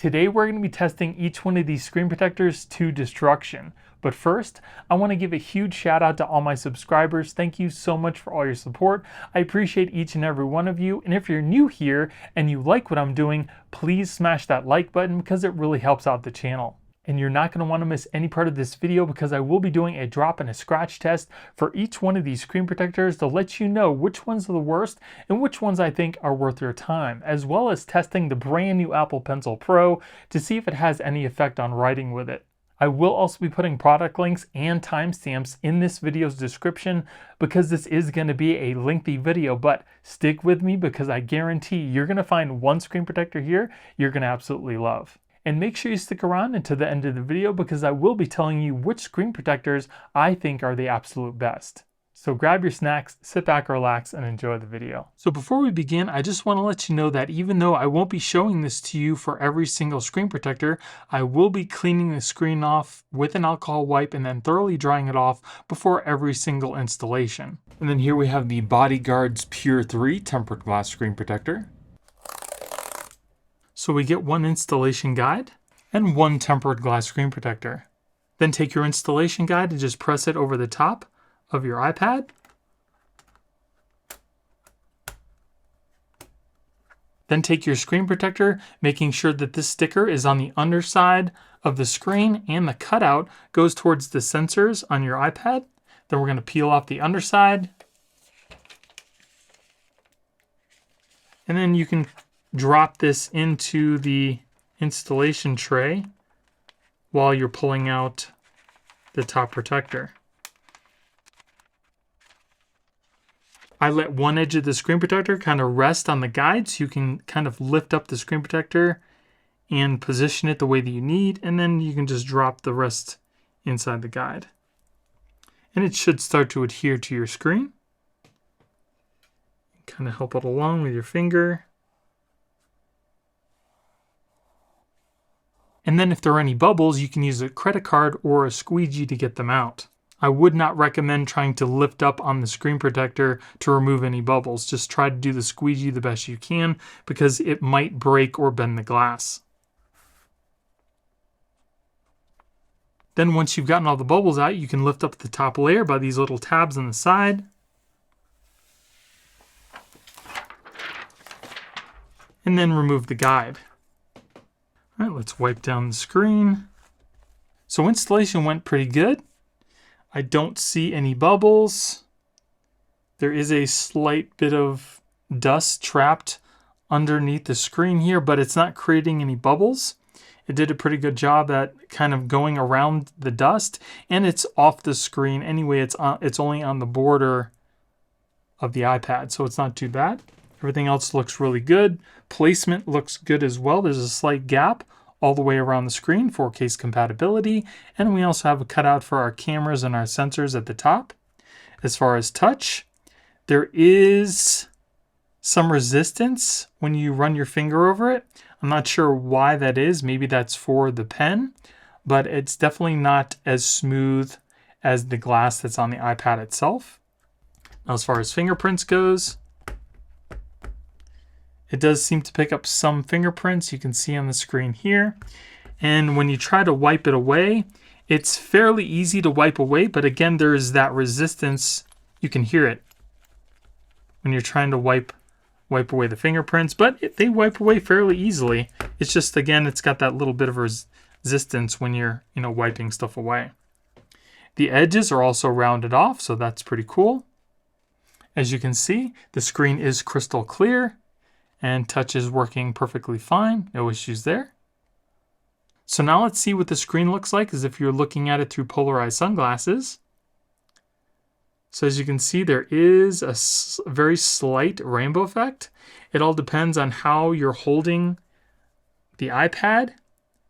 Today we're going to be testing each one of these screen protectors to destruction. But first, I want to give a huge shout out to all my subscribers. Thank you so much for all your support. I appreciate each and every one of you. And if you're new here and you like what I'm doing, please smash that like button because it really helps out the channel. And you're not going to want to miss any part of this video because I will be doing a drop and a scratch test for each one of these screen protectors to let you know which ones are the worst and which ones I think are worth your time, as well as testing the brand new Apple Pencil Pro to see if it has any effect on writing with it. I will also be putting product links and timestamps in this video's description because this is going to be a lengthy video, but stick with me because I guarantee you're going to find one screen protector here you're going to absolutely love. And make sure you stick around until the end of the video because I will be telling you which screen protectors I think are the absolute best. So grab your snacks, sit back, relax, and enjoy the video. So before we begin, I just want to let you know that even though I won't be showing this to you for every single screen protector, I will be cleaning the screen off with an alcohol wipe and then thoroughly drying it off before every single installation. And then here we have the Bodyguardz Pure 3 tempered glass screen protector. So we get one installation guide and one tempered glass screen protector. Then take your installation guide and just press it over the top of your iPad. Then take your screen protector, making sure that this sticker is on the underside of the screen and the cutout goes towards the sensors on your iPad. Then we're going to peel off the underside. And then you can drop this into the installation tray while you're pulling out the top protector. I let one edge of the screen protector kind of rest on the guide so you can kind of lift up the screen protector and position it the way that you need, and then you can just drop the rest inside the guide. And it should start to adhere to your screen. Kind of help it along with your finger. And then if there are any bubbles, you can use a credit card or a squeegee to get them out. I would not recommend trying to lift up on the screen protector to remove any bubbles. Just try to do the squeegee the best you can because it might break or bend the glass. Then once you've gotten all the bubbles out, you can lift up the top layer by these little tabs on the side. And then remove the guide. All right, let's wipe down the screen. So installation went pretty good. I don't see any bubbles. There is a slight bit of dust trapped underneath the screen here, but it's not creating any bubbles. It did a pretty good job at kind of going around the dust, and it's off the screen anyway. It's only on the border of the iPad, so it's not too bad. Everything else looks really good. Placement looks good as well. There's a slight gap all the way around the screen for case compatibility. And we also have a cutout for our cameras and our sensors at the top. As far as touch, there is some resistance when you run your finger over it. I'm not sure why that is. Maybe that's for the pen, but it's definitely not as smooth as the glass that's on the iPad itself. Now, as far as fingerprints goes, it does seem to pick up some fingerprints you can see on the screen here. And when you try to wipe it away, it's fairly easy to wipe away, but again, there is that resistance. You can hear it when you're trying to wipe away the fingerprints, but they wipe away fairly easily. It's just, again, it's got that little bit of resistance when you're, wiping stuff away. The edges are also rounded off, so that's pretty cool. As you can see, the screen is crystal clear. And touch is working perfectly fine. No issues there. So now let's see what the screen looks like as if you're looking at it through polarized sunglasses. So as you can see, there is a very slight rainbow effect. It all depends on how you're holding the iPad,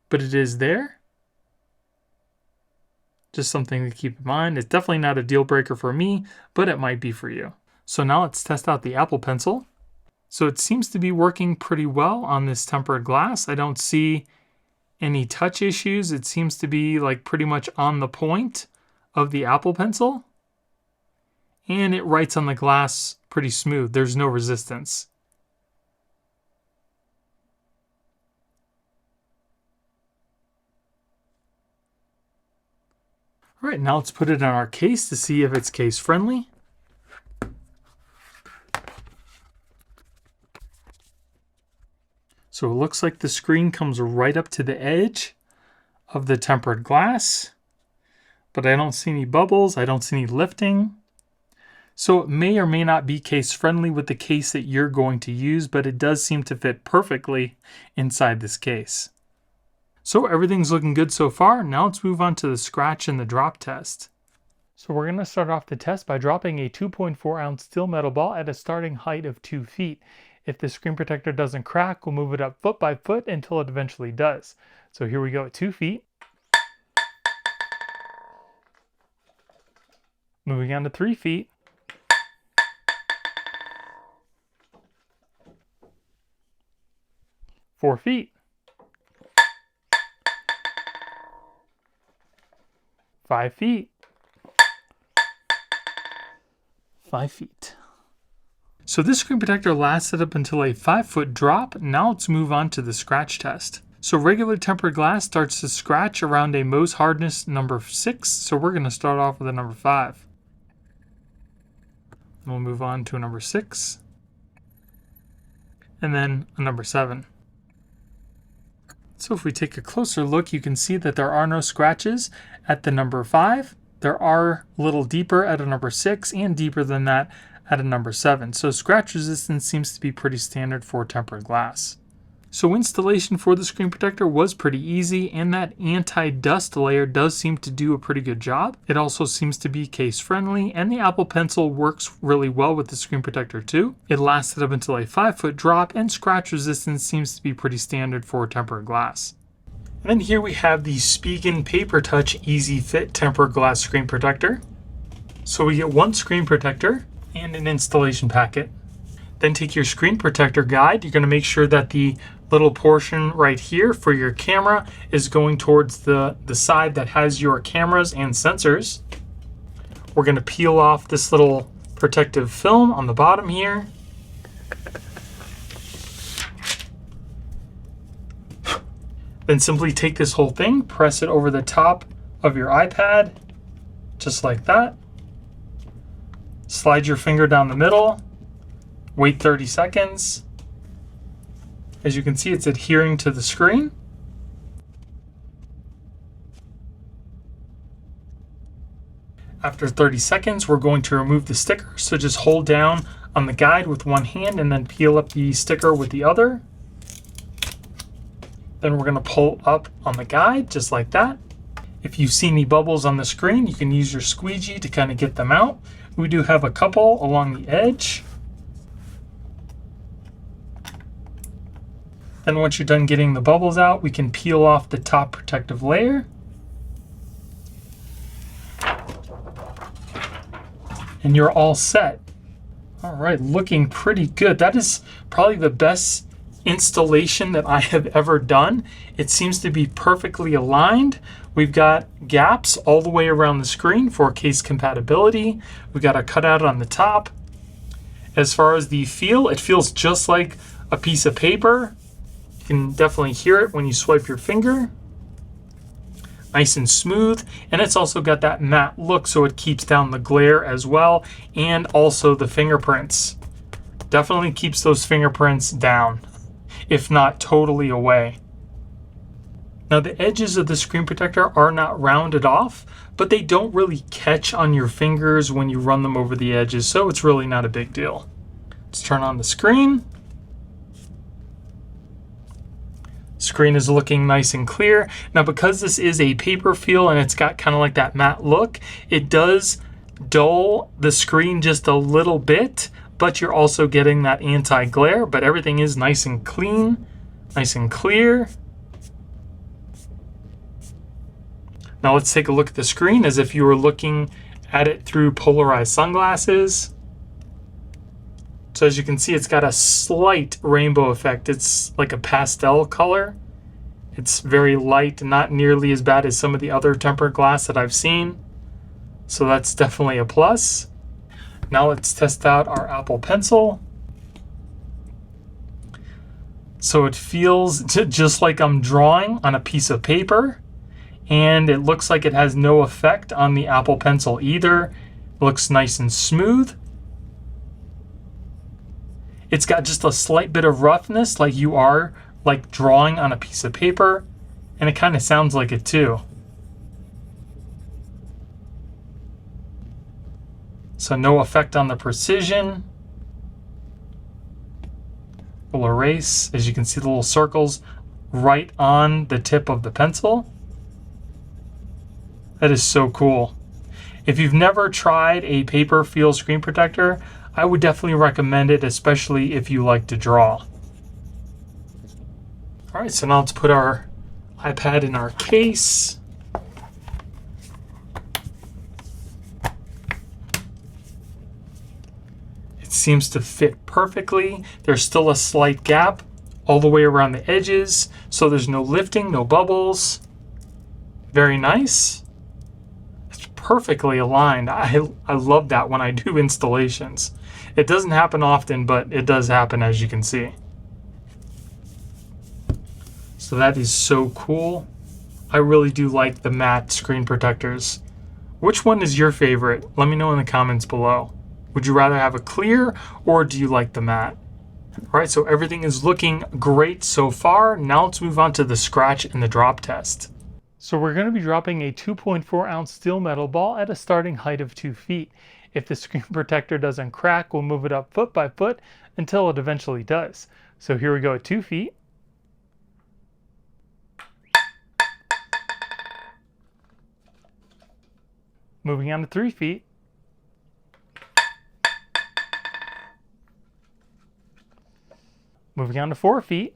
but it is there. Just something to keep in mind. It's definitely not a deal breaker for me, but it might be for you. So now let's test out the Apple Pencil. So it seems to be working pretty well on this tempered glass. I don't see any touch issues. It seems to be like pretty much on the point of the Apple Pencil. And it writes on the glass pretty smooth. There's no resistance. All right, now let's put it on our case to see if it's case friendly. So it looks like the screen comes right up to the edge of the tempered glass, but I don't see any bubbles. I don't see any lifting. So it may or may not be case friendly with the case that you're going to use, but it does seem to fit perfectly inside this case. So everything's looking good so far. Now let's move on to the scratch and the drop test. So we're going to start off the test by dropping a 2.4 ounce steel metal ball at a starting height of 2 feet. If the screen protector doesn't crack, we'll move it up foot by foot until it eventually does. So here we go at 2 feet. Moving on to 3 feet. 4 feet. 5 feet. 5 feet. So this screen protector lasted up until a 5-foot drop. Now let's move on to the scratch test. So regular tempered glass starts to scratch around a Mohs hardness number 6. So we're going to start off with a number 5. And we'll move on to a number 6. And then a number 7. So if we take a closer look, you can see that there are no scratches at the number 5. There are a little deeper at a number 6 and deeper than that at a number 7. So scratch resistance seems to be pretty standard for tempered glass. So installation for the screen protector was pretty easy, and that anti-dust layer does seem to do a pretty good job. It also seems to be case friendly, and the Apple Pencil works really well with the screen protector too. It lasted up until a 5-foot drop, and scratch resistance seems to be pretty standard for tempered glass. And then here we have the Spigen Paper Touch Easy Fit tempered glass screen protector. So we get one screen protector and an installation packet. Then take your screen protector guide. You're going to make sure that the little portion right here for your camera is going towards the side that has your cameras and sensors. We're going to peel off this little protective film on the bottom here. Then simply take this whole thing, press it over the top of your iPad, just like that. Slide your finger down the middle, wait 30 seconds. As you can see, it's adhering to the screen. After 30 seconds, we're going to remove the sticker. So just hold down on the guide with one hand and then peel up the sticker with the other. Then we're going to pull up on the guide just like that. If you see any bubbles on the screen, you can use your squeegee to kind of get them out. We do have a couple along the edge. Then once you're done getting the bubbles out, we can peel off the top protective layer. And you're all set. All right, looking pretty good. That is probably the best installation that I have ever done. It seems to be perfectly aligned. We've got gaps all the way around the screen for case compatibility. We've got a cutout on the top. As far as the feel, it feels just like a piece of paper. You can definitely hear it when you swipe your finger. Nice and smooth, and it's also got that matte look, so it keeps down the glare as well, and also the fingerprints. Definitely keeps those fingerprints down, if not totally away. Now the edges of the screen protector are not rounded off, but they don't really catch on your fingers when you run them over the edges, so it's really not a big deal. Let's turn on the screen. Screen is looking nice and clear. Now because this is a paper feel and it's got kind of like that matte look, it does dull the screen just a little bit, but you're also getting that anti-glare, but everything is nice and clean, nice and clear. Now let's take a look at the screen as if you were looking at it through polarized sunglasses. So as you can see, it's got a slight rainbow effect. It's like a pastel color. It's very light, not nearly as bad as some of the other tempered glass that I've seen. So that's definitely a plus. Now let's test out our Apple Pencil. So it feels just like I'm drawing on a piece of paper. And it looks like it has no effect on the Apple Pencil either. It looks nice and smooth. It's got just a slight bit of roughness, like you are like drawing on a piece of paper, and it kind of sounds like it too. So no effect on the precision. We'll erase, as you can see the little circles right on the tip of the pencil. That is so cool. If you've never tried a paper feel screen protector, I would definitely recommend it, especially if you like to draw. All right, so now let's put our iPad in our case. It seems to fit perfectly. There's still a slight gap all the way around the edges, so there's no lifting, no bubbles. Very nice. It's perfectly aligned. I love that when I do installations. It doesn't happen often, but it does happen, as you can see. So that is so cool. I really do like the matte screen protectors. Which one is your favorite? Let me know in the comments below. Would you rather have a clear, or do you like the matte? All right, so everything is looking great so far. Now let's move on to the scratch and the drop test. So we're going to be dropping a 2.4 ounce steel metal ball at a starting height of 2 feet. If the screen protector doesn't crack, we'll move it up foot by foot until it eventually does. So here we go at 2 feet. Moving on to 3 feet. Moving on to 4 feet.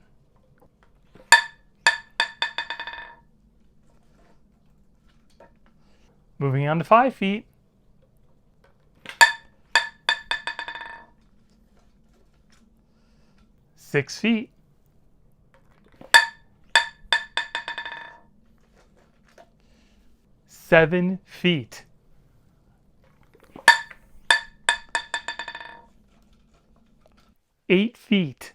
Moving on to 5 feet. 6 feet. 7 feet. 8 feet.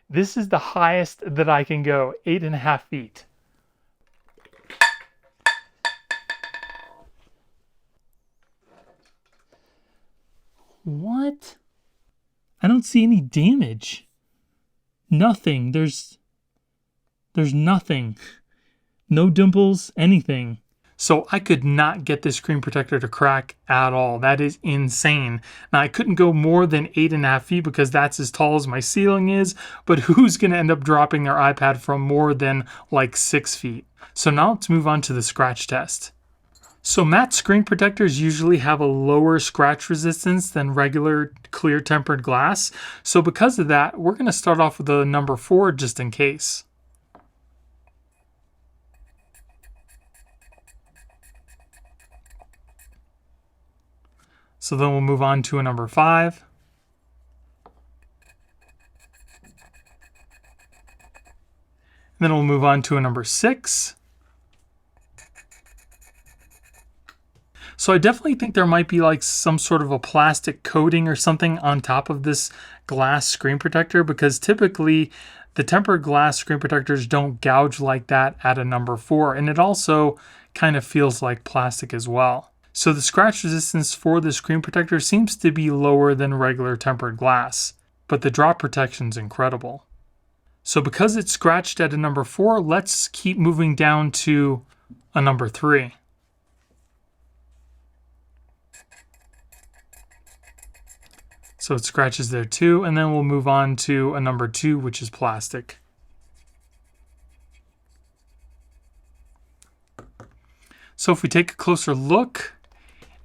This is the highest that I can go, 8.5 feet. What? I don't see any damage. Nothing. There's nothing. No dimples, anything. So I could not get this screen protector to crack at all. That is insane. Now I couldn't go more than 8.5 feet because that's as tall as my ceiling is, but who's gonna end up dropping their iPad from more than like 6 feet? So now let's move on to the scratch test. So matte screen protectors usually have a lower scratch resistance than regular clear tempered glass. So because of that, we're gonna start off with a number 4 just in case. So then we'll move on to a number 5. And then we'll move on to a number 6. So I definitely think there might be like some sort of a plastic coating or something on top of this glass screen protector, because typically the tempered glass screen protectors don't gouge like that at a number 4. And it also kind of feels like plastic as well. So the scratch resistance for the screen protector seems to be lower than regular tempered glass, but the drop protection is incredible. So because it's scratched at a number 4, let's keep moving down to a number 3. So it scratches there too, and then we'll move on to a number 2, which is plastic. So if we take a closer look,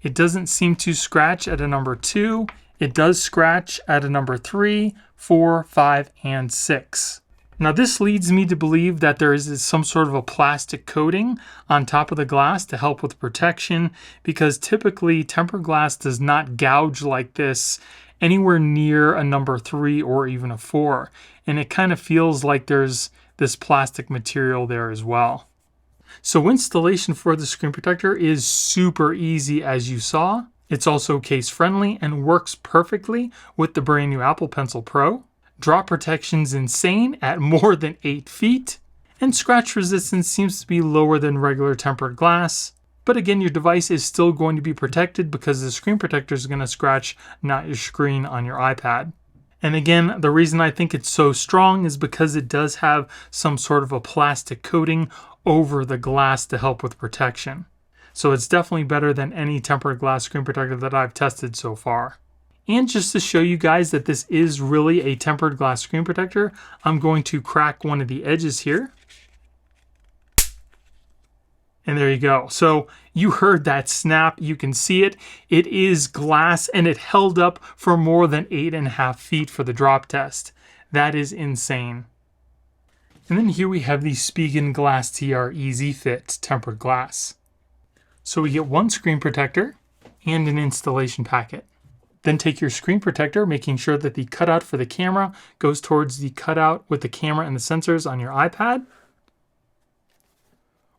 it doesn't seem to scratch at a number 2. It does scratch at a number 3, 4, 5, and 6. Now this leads me to believe that there is some sort of a plastic coating on top of the glass to help with protection, because typically tempered glass does not gouge like this anywhere near a number 3 or even a 4. And it kind of feels like there's this plastic material there as well. So installation for the screen protector is super easy, as you saw. It's also case friendly and works perfectly with the brand new Apple Pencil Pro. Drop protection's insane at more than 8 feet. And scratch resistance seems to be lower than regular tempered glass. But again, your device is still going to be protected because the screen protector is going to scratch, not your screen on your iPad. And again, the reason I think it's so strong is because it does have some sort of a plastic coating over the glass to help with protection. So it's definitely better than any tempered glass screen protector that I've tested so far. And just to show you guys that this is really a tempered glass screen protector, I'm going to crack one of the edges here. And there you go. So you heard that snap. You can see it. It is glass and it held up for more than 8.5 feet for the drop test. That is insane. And then here we have the Spigen Glastr EZ Fit tempered glass. So we get one screen protector and an installation packet. Then take your screen protector, making sure that the cutout for the camera goes towards the cutout with the camera and the sensors on your iPad.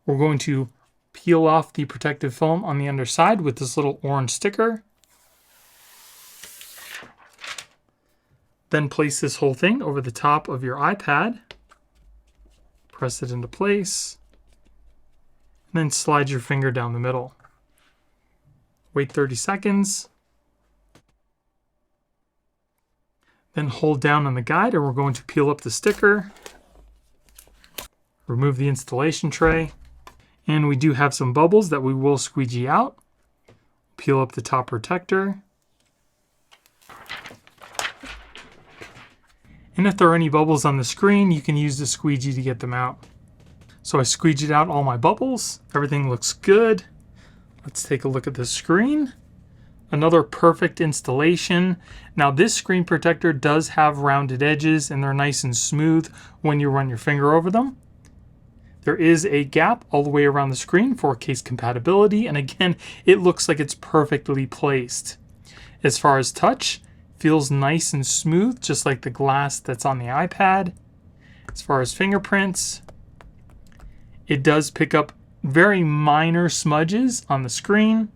We're going to peel off the protective film on the underside with this little orange sticker. Then place this whole thing over the top of your iPad. Press it into place. And then slide your finger down the middle. Wait 30 seconds. Then hold down on the guide and we're going to peel up the sticker. Remove the installation tray. And we do have some bubbles that we will squeegee out. Peel up the top protector. And if there are any bubbles on the screen, you can use the squeegee to get them out. So I squeegeed out all my bubbles. Everything looks good. Let's take a look at the screen. Another perfect installation. Now this screen protector does have rounded edges and they're nice and smooth when you run your finger over them. There is a gap all the way around the screen for case compatibility, and again, it looks like it's perfectly placed. As far as touch, feels nice and smooth, just like the glass that's on the iPad. As far as fingerprints, it does pick up very minor smudges on the screen.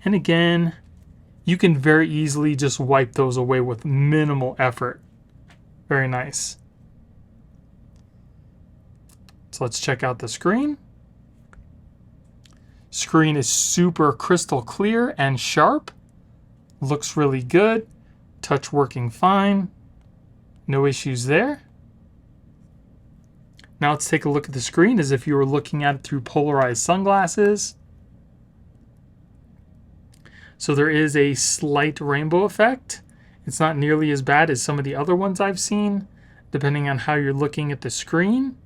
And again, you can very easily just wipe those away with minimal effort. Very nice. So let's check out the screen. Screen is super crystal clear and sharp. Looks really good. Touch working fine. No issues there. Now let's take a look at the screen as if you were looking at it through polarized sunglasses. So there is a slight rainbow effect. It's not nearly as bad as some of the other ones I've seen, depending on how you're looking at the screen.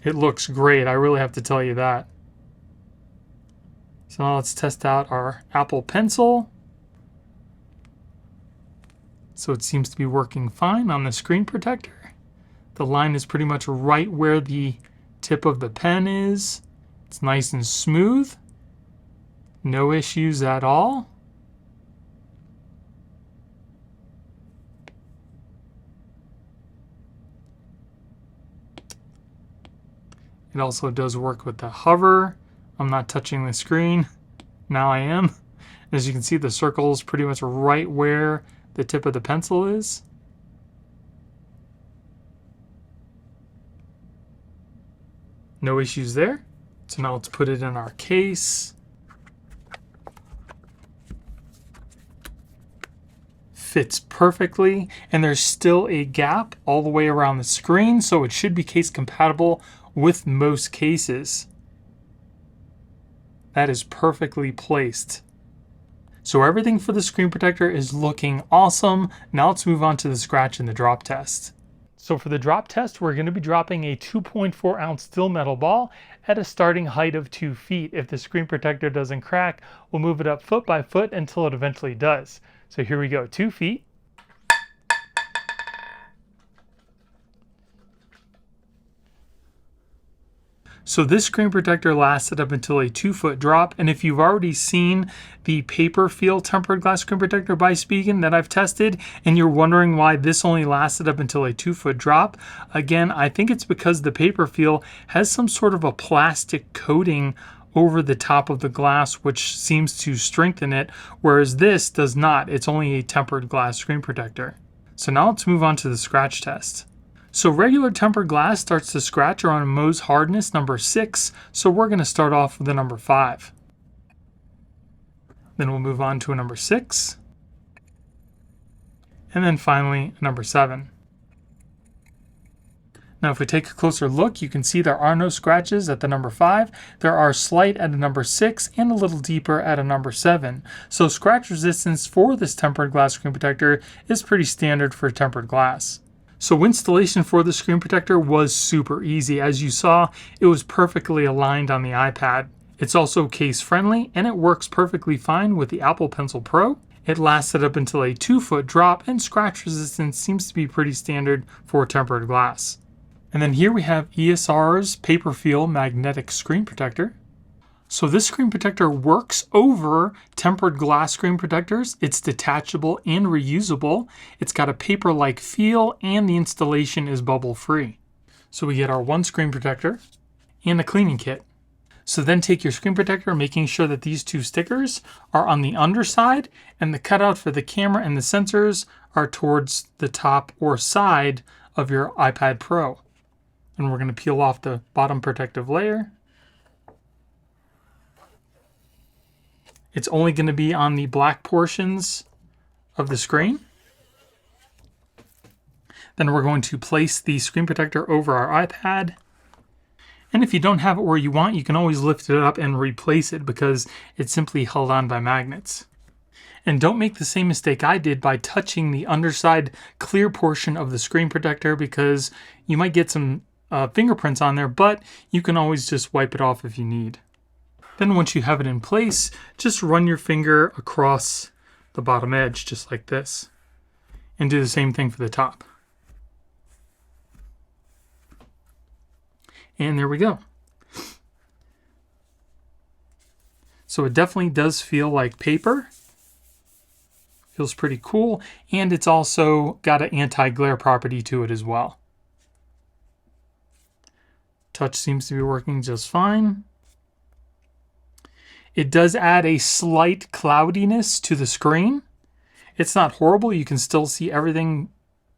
It looks great, I really have to tell you that. So now let's test out our Apple Pencil. So it seems to be working fine on the screen protector. The line is pretty much right where the tip of the pen is. It's nice and smooth. No issues at all. It also does work with the hover. I'm not touching the screen. Now I am. As you can see, the circle is pretty much right where the tip of the pencil is. No issues there. So now let's put it in our case. Fits perfectly, and there's still a gap all the way around the screen, so it should be case compatible with most cases. That is perfectly placed. So everything for the screen protector is looking awesome. Now let's move on to the scratch and the drop test. So for the drop test, we're going to be dropping a 2.4 ounce steel metal ball at a starting height of 2 feet. If the screen protector doesn't crack, we'll move it up foot by foot until it eventually does. So here we go, 2 feet. So this screen protector lasted up until a 2-foot drop, and if you've already seen the paper feel tempered glass screen protector by Spigen that I've tested, and you're wondering why this only lasted up until a 2-foot drop, again, I think it's because the paper feel has some sort of a plastic coating over the top of the glass, which seems to strengthen it, whereas this does not. It's only a tempered glass screen protector. So now let's move on to the scratch test. So regular tempered glass starts to scratch around a Mohs hardness number 6, so we're going to start off with a number 5. Then we'll move on to a number 6, and then finally a number 7. Now if we take a closer look, you can see there are no scratches at the number 5. There are slight at a number 6 and a little deeper at a number 7. So scratch resistance for this tempered glass screen protector is pretty standard for tempered glass. So installation for the screen protector was super easy. As you saw, it was perfectly aligned on the iPad. It's also case friendly and it works perfectly fine with the Apple Pencil Pro. It lasted up until a 2-foot drop, and scratch resistance seems to be pretty standard for tempered glass. And then here we have ESR's Paper Feel Magnetic Screen Protector. So this screen protector works over tempered glass screen protectors. It's detachable and reusable. It's got a paper-like feel, and the installation is bubble-free. So we get our one screen protector and a cleaning kit. So then take your screen protector, making sure that these 2 stickers are on the underside, and the cutout for the camera and the sensors are towards the top or side of your iPad Pro. And we're going to peel off the bottom protective layer. It's only going to be on the black portions of the screen. Then we're going to place the screen protector over our iPad. And if you don't have it where you want, you can always lift it up and replace it because it's simply held on by magnets. And don't make the same mistake I did by touching the underside clear portion of the screen protector, because you might get some fingerprints on there, but you can always just wipe it off if you need. Then once you have it in place, just run your finger across the bottom edge just like this, and do the same thing for the top. And there we go. So it definitely does feel like paper. Feels pretty cool, and it's also got an anti-glare property to it as well. Touch seems to be working just fine. It does add a slight cloudiness to the screen. It's not horrible. You can still see everything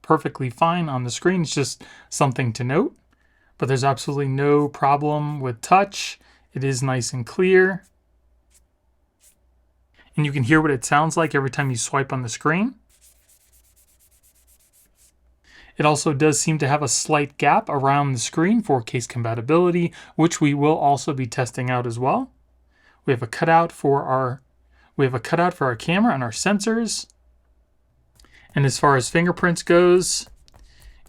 perfectly fine on the screen. It's just something to note. But there's absolutely no problem with touch. It is nice and clear. And you can hear what it sounds like every time you swipe on the screen. It also does seem to have a slight gap around the screen for case compatibility, which we will also be testing out as well. We have a cutout for our camera and our sensors. And as far as fingerprints goes,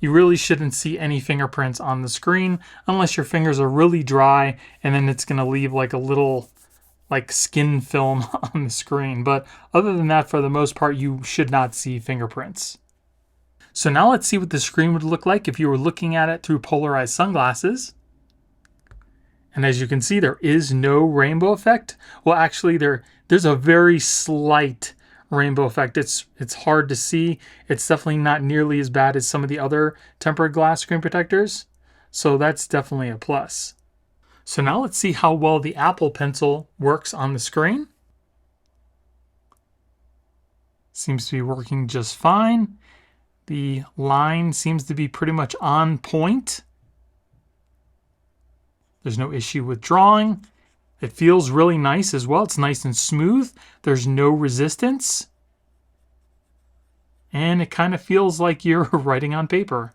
you really shouldn't see any fingerprints on the screen unless your fingers are really dry, and then it's going to leave like a little skin film on the screen. But other than that, for the most part, you should not see fingerprints. So now let's see what the screen would look like if you were looking at it through polarized sunglasses. And as you can see, there is no rainbow effect. Well, actually, there's a very slight rainbow effect. It's hard to see. It's definitely not nearly as bad as some of the other tempered glass screen protectors. So that's definitely a plus. So now let's see how well the Apple Pencil works on the screen. Seems to be working just fine. The line seems to be pretty much on point. There's no issue with drawing. It feels really nice as well. It's nice and smooth. There's no resistance. And it kind of feels like you're writing on paper.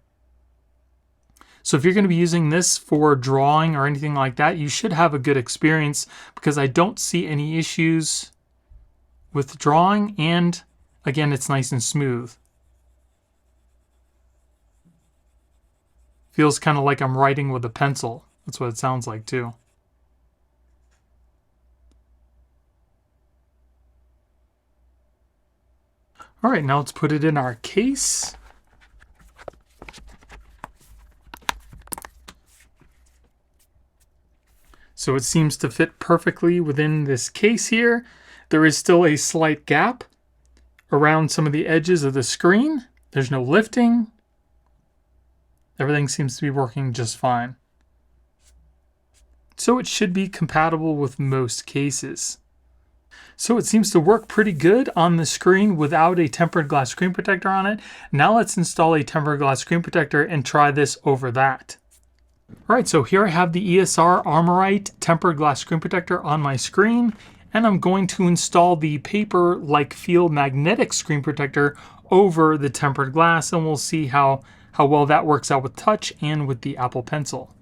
So if you're going to be using this for drawing or anything like that, you should have a good experience, because I don't see any issues with drawing, and again, it's nice and smooth. Feels kind of like I'm writing with a pencil. That's what it sounds like too. All right, now let's put it in our case. So it seems to fit perfectly within this case here. There is still a slight gap around some of the edges of the screen. There's no lifting. Everything seems to be working just fine. So it should be compatible with most cases. So it seems to work pretty good on the screen without a tempered glass screen protector on it. Now let's install a tempered glass screen protector and try this over that. All right, so here I have the ESR Armorite tempered glass screen protector on my screen, and I'm going to install the paper-like feel magnetic screen protector over the tempered glass, and we'll see how well that works out with touch and with the Apple Pencil.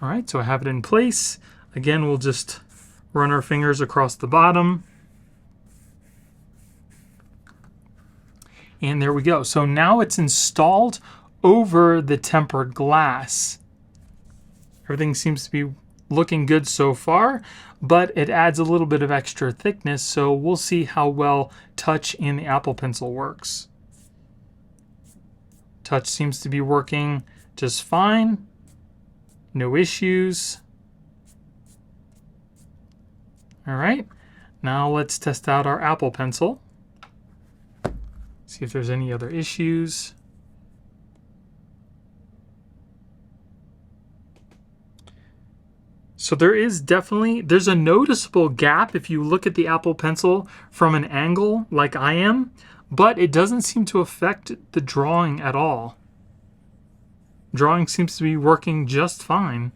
All right, so I have it in place. Again, we'll just run our fingers across the bottom. And there we go. So now it's installed over the tempered glass. Everything seems to be looking good so far, but it adds a little bit of extra thickness, so we'll see how well touch in the Apple Pencil works. Touch seems to be working just fine. No issues. All right, now let's test out our Apple Pencil. See if there's any other issues. So there's a noticeable gap if you look at the Apple Pencil from an angle like I am, but it doesn't seem to affect the drawing at all. Drawing seems to be working just fine.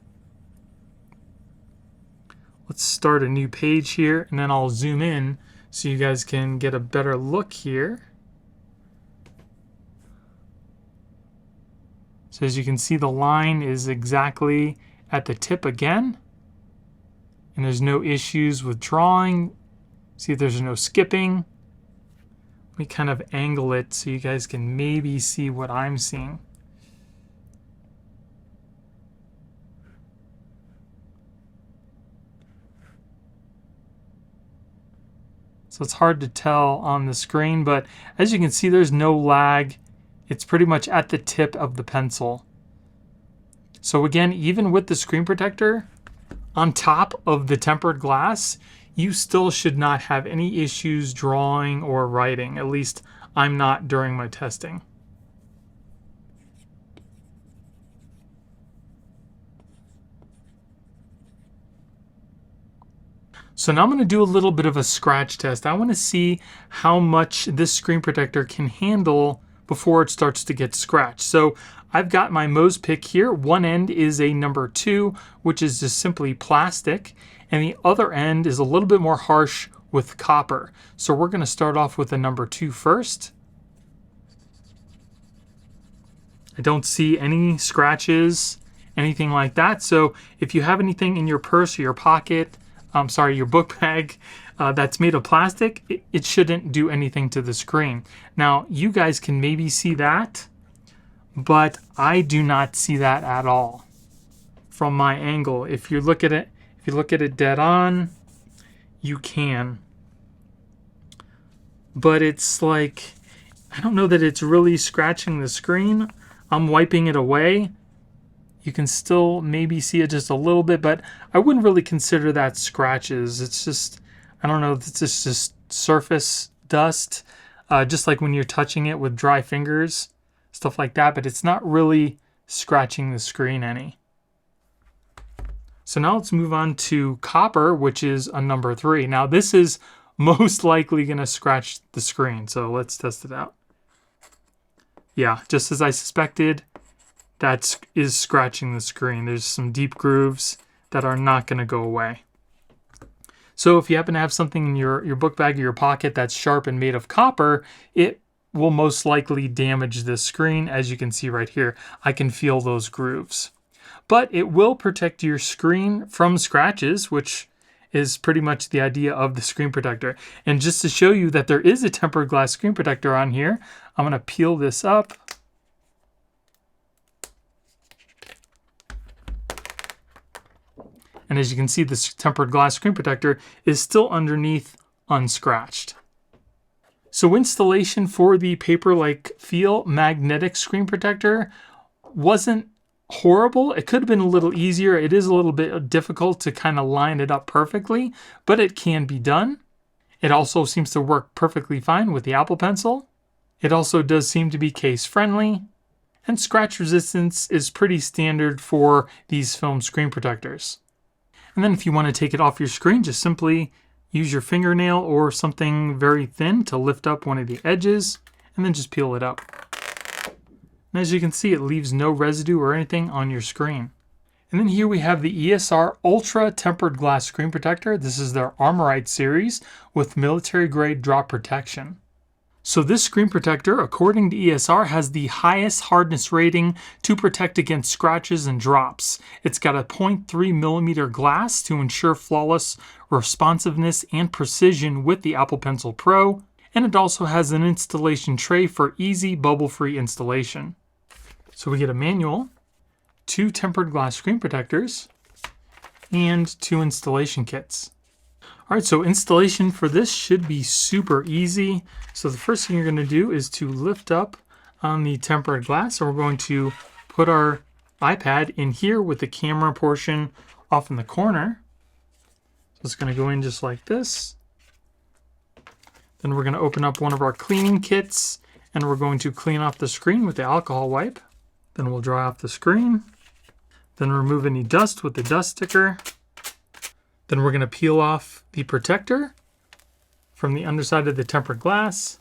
Let's start a new page here, and then I'll zoom in so you guys can get a better look here. So as you can see, the line is exactly at the tip again, and there's no issues with drawing. See if there's no skipping. Let me kind of angle it so you guys can maybe see what I'm seeing. So it's hard to tell on the screen, but as you can see, there's no lag. It's pretty much at the tip of the pencil. So again, even with the screen protector on top of the tempered glass, you still should not have any issues drawing or writing. At least I'm not during my testing. So now I'm going to do a little bit of a scratch test. I want to see how much this screen protector can handle before it starts to get scratched. So I've got my Mohs pick here. One end is a number 2, which is just simply plastic, and the other end is a little bit more harsh with copper. So we're going to start off with a number 2 first. I don't see any scratches, anything like that. So if you have anything in your purse or your pocket, your book bag that's made of plastic, it shouldn't do anything to the screen. Now, you guys can maybe see that, but I do not see that at all from my angle. If you look at it dead on, you can. But it's like, I don't know that it's really scratching the screen. I'm wiping it away. You can still maybe see it just a little bit, but I wouldn't really consider that scratches. It's just, I don't know, it's just surface dust, just like when you're touching it with dry fingers, stuff like that, but it's not really scratching the screen any. So now let's move on to copper, which is a number 3. Now this is most likely going to scratch the screen, so let's test it out. Yeah, just as I suspected, that is scratching the screen. There's some deep grooves that are not going to go away. So if you happen to have something in your book bag or your pocket that's sharp and made of copper, it will most likely damage the screen. As you can see right here, I can feel those grooves. But it will protect your screen from scratches, which is pretty much the idea of the screen protector. And just to show you that there is a tempered glass screen protector on here, I'm going to peel this up. And as you can see, this tempered glass screen protector is still underneath unscratched. So installation for the paper-like feel magnetic screen protector wasn't horrible. It could have been a little easier. It is a little bit difficult to kind of line it up perfectly, but it can be done. It also seems to work perfectly fine with the Apple Pencil. It also does seem to be case friendly. And scratch resistance is pretty standard for these film screen protectors. And then if you want to take it off your screen, just simply use your fingernail or something very thin to lift up one of the edges and then just peel it up. And as you can see, it leaves no residue or anything on your screen. And then here we have the ESR Ultra Tempered Glass Screen Protector. This is their Armorite series with military grade drop protection. So this screen protector, according to ESR, has the highest hardness rating to protect against scratches and drops. It's got a 0.3 millimeter glass to ensure flawless responsiveness and precision with the Apple Pencil Pro. And it also has an installation tray for easy bubble-free installation. So we get a manual, 2 tempered glass screen protectors, and 2 installation kits. All right, so installation for this should be super easy. So the first thing you're going to do is to lift up on the tempered glass. So we're going to put our iPad in here with the camera portion off in the corner. So it's going to go in just like this. Then we're going to open up one of our cleaning kits and we're going to clean off the screen with the alcohol wipe. Then we'll dry off the screen. Then remove any dust with the dust sticker. Then we're going to peel off the protector from the underside of the tempered glass.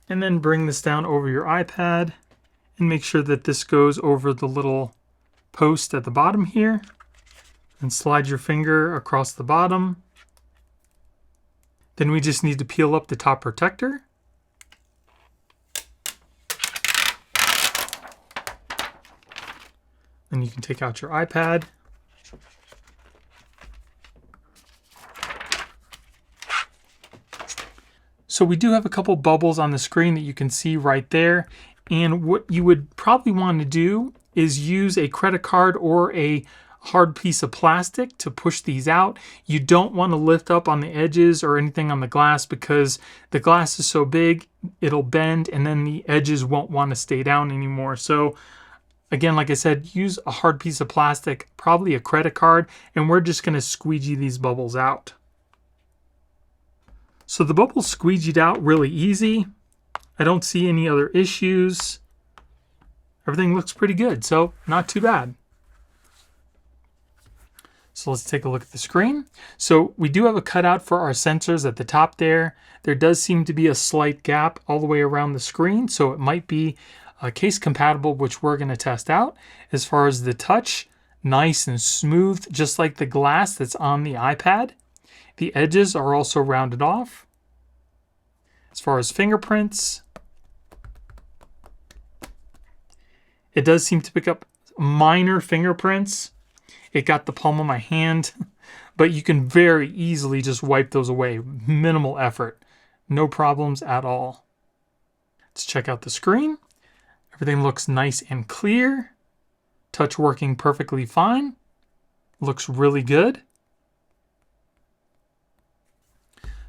And then bring this down over your iPad and make sure that this goes over the little post at the bottom here. And slide your finger across the bottom. Then we just need to peel up the top protector. Then you can take out your iPad. So we do have a couple bubbles on the screen that you can see right there. And what you would probably want to do is use a credit card or a hard piece of plastic to push these out. You don't want to lift up on the edges or anything on the glass because the glass is so big, it'll bend and then the edges won't want to stay down anymore. So again, like I said, use a hard piece of plastic, probably a credit card, and we're just going to squeegee these bubbles out. So the bubbles squeegeed out really easy. I don't see any other issues. Everything looks pretty good, so not too bad. So let's take a look at the screen. So we do have a cutout for our sensors at the top there. There does seem to be a slight gap all the way around the screen, so it might be case compatible, which we're going to test out. As far as the touch, nice and smooth, just like the glass that's on the iPad. The edges are also rounded off. As far as fingerprints, it does seem to pick up minor fingerprints. It got the palm of my hand, but you can very easily just wipe those away. Minimal effort. No problems at all. Let's check out the screen. Everything looks nice and clear. Touch working perfectly fine. Looks really good.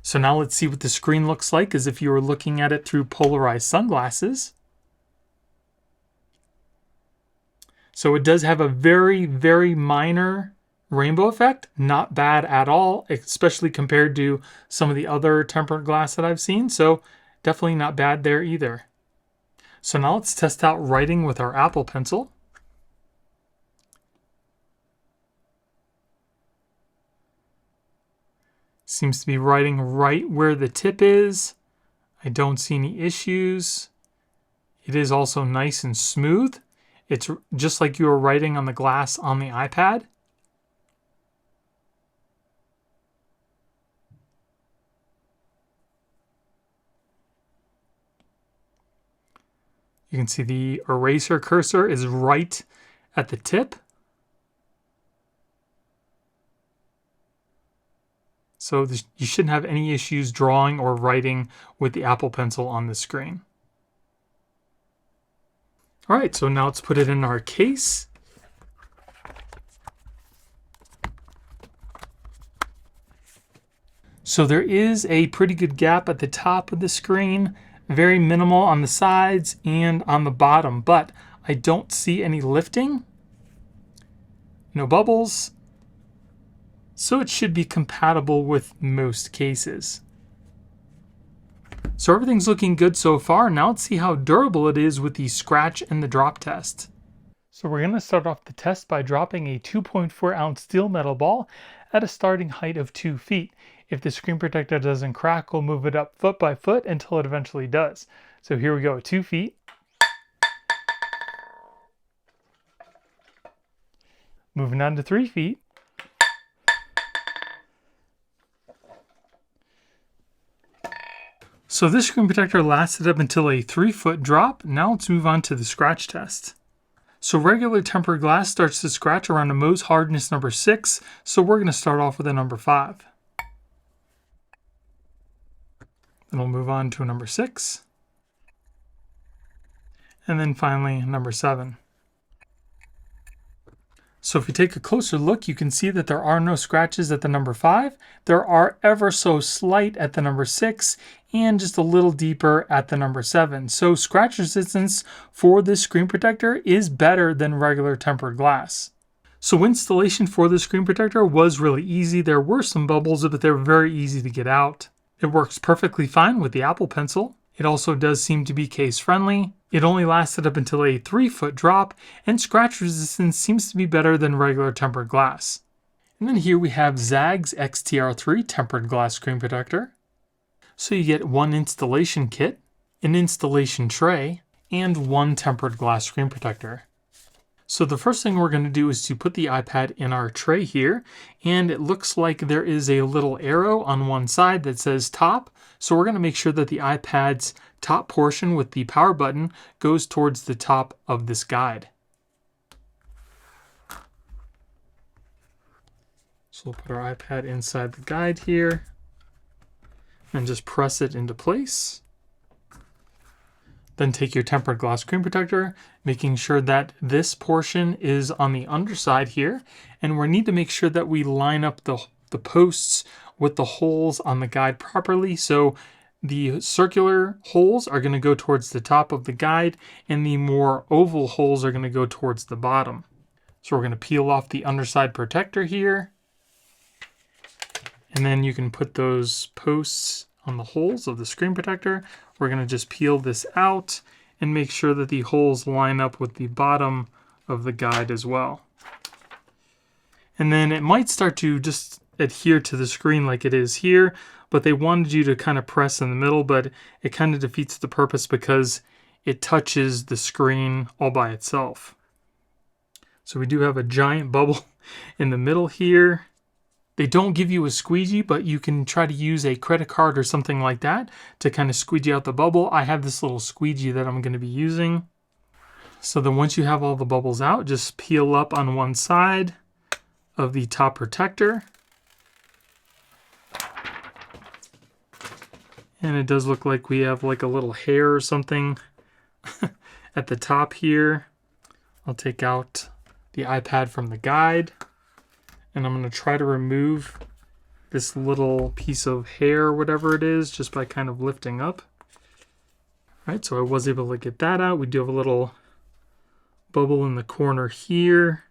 So now let's see what the screen looks like as if you were looking at it through polarized sunglasses. So it does have a very, very minor rainbow effect. Not bad at all, especially compared to some of the other tempered glass that I've seen. So definitely not bad there either. So now let's test out writing with our Apple Pencil. Seems to be writing right where the tip is. I don't see any issues. It is also nice and smooth. It's just like you were writing on the glass on the iPad. You can see the eraser cursor is right at the tip. So you shouldn't have any issues drawing or writing with the Apple Pencil on the screen. All right, so now let's put it in our case. So there is a pretty good gap at the top of the screen, very minimal on the sides and on the bottom, but I don't see any lifting, no bubbles, so it should be compatible with most cases. So everything's looking good so far. Now let's see how durable it is with the scratch and the drop test. So we're going to start off the test by dropping a 2.4 ounce steel metal ball at a starting height of 2 feet. If the screen protector doesn't crack, we'll move it up foot by foot until it eventually does. So here we go at 2 feet. Moving on to 3 feet. So this screen protector lasted up until a 3-foot drop. Now let's move on to the scratch test. So regular tempered glass starts to scratch around a Mohs hardness number 6, so we're going to start off with a number 5. Then we'll move on to a number 6. And then finally number 7. So if you take a closer look, you can see that there are no scratches at the number 5. There are ever so slight at the number 6 and just a little deeper at the number 7. So scratch resistance for this screen protector is better than regular tempered glass. So installation for the screen protector was really easy. There were some bubbles, but they're very easy to get out. It works perfectly fine with the Apple Pencil. It also does seem to be case friendly. It only lasted up until a 3-foot drop, and scratch resistance seems to be better than regular tempered glass. And then here we have Zagg's XTR3 tempered glass screen protector. So you get one installation kit, an installation tray, and one tempered glass screen protector. So the first thing we're going to do is to put the iPad in our tray here, and it looks like there is a little arrow on one side that says top. So we're going to make sure that the iPad's top portion with the power button goes towards the top of this guide. So we'll put our iPad inside the guide here and just press it into place. Then take your tempered glass screen protector, making sure that this portion is on the underside here. And we need to make sure that we line up the posts with the holes on the guide properly. So the circular holes are going to go towards the top of the guide, and the more oval holes are going to go towards the bottom. So we're going to peel off the underside protector here. And then you can put those posts on the holes of the screen protector. We're going to just peel this out and make sure that the holes line up with the bottom of the guide as well. And then it might start to just adhere to the screen like it is here, but they wanted you to kind of press in the middle, but it kind of defeats the purpose because it touches the screen all by itself. So we do have a giant bubble in the middle here. They don't give you a squeegee, but you can try to use a credit card or something like that to kind of squeegee out the bubble. I have this little squeegee that I'm going to be using. So then once you have all the bubbles out, just peel up on one side of the top protector. And it does look like we have like a little hair or something at the top here. I'll take out the iPad from the guide. And I'm going to try to remove this little piece of hair or whatever it is just by kind of lifting up. All right, so I was able to get that out. We do have a little bubble in the corner here.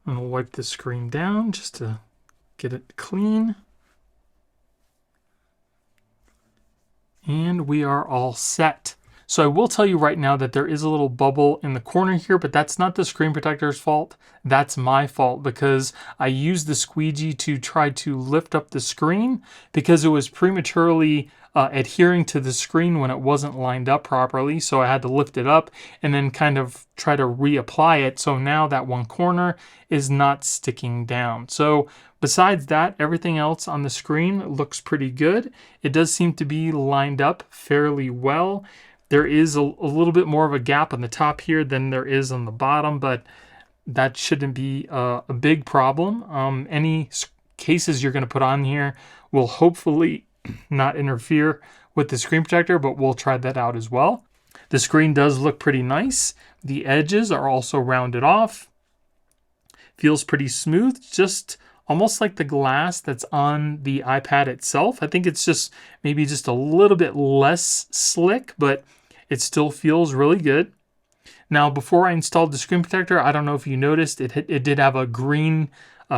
I'm going to wipe the screen down just to get it clean. And we are all set. So I will tell you right now that there is a little bubble in the corner here, but that's not the screen protector's fault. That's my fault because I used the squeegee to try to lift up the screen because it was prematurely adhering to the screen when it wasn't lined up properly. So I had to lift it up and then kind of try to reapply it. So now that one corner is not sticking down. So besides that, everything else on the screen looks pretty good. It does seem to be lined up fairly well. There is a little bit more of a gap on the top here than there is on the bottom, but that shouldn't be a big problem. Any cases you're going to put on here will hopefully not interfere with the screen protector, but we'll try that out as well. The screen does look pretty nice. The edges are also rounded off. Feels pretty smooth, just almost like the glass that's on the iPad itself. I think it's just maybe just a little bit less slick, but it still feels really good. Now, before I installed the screen protector, I don't know if you noticed, it did have a green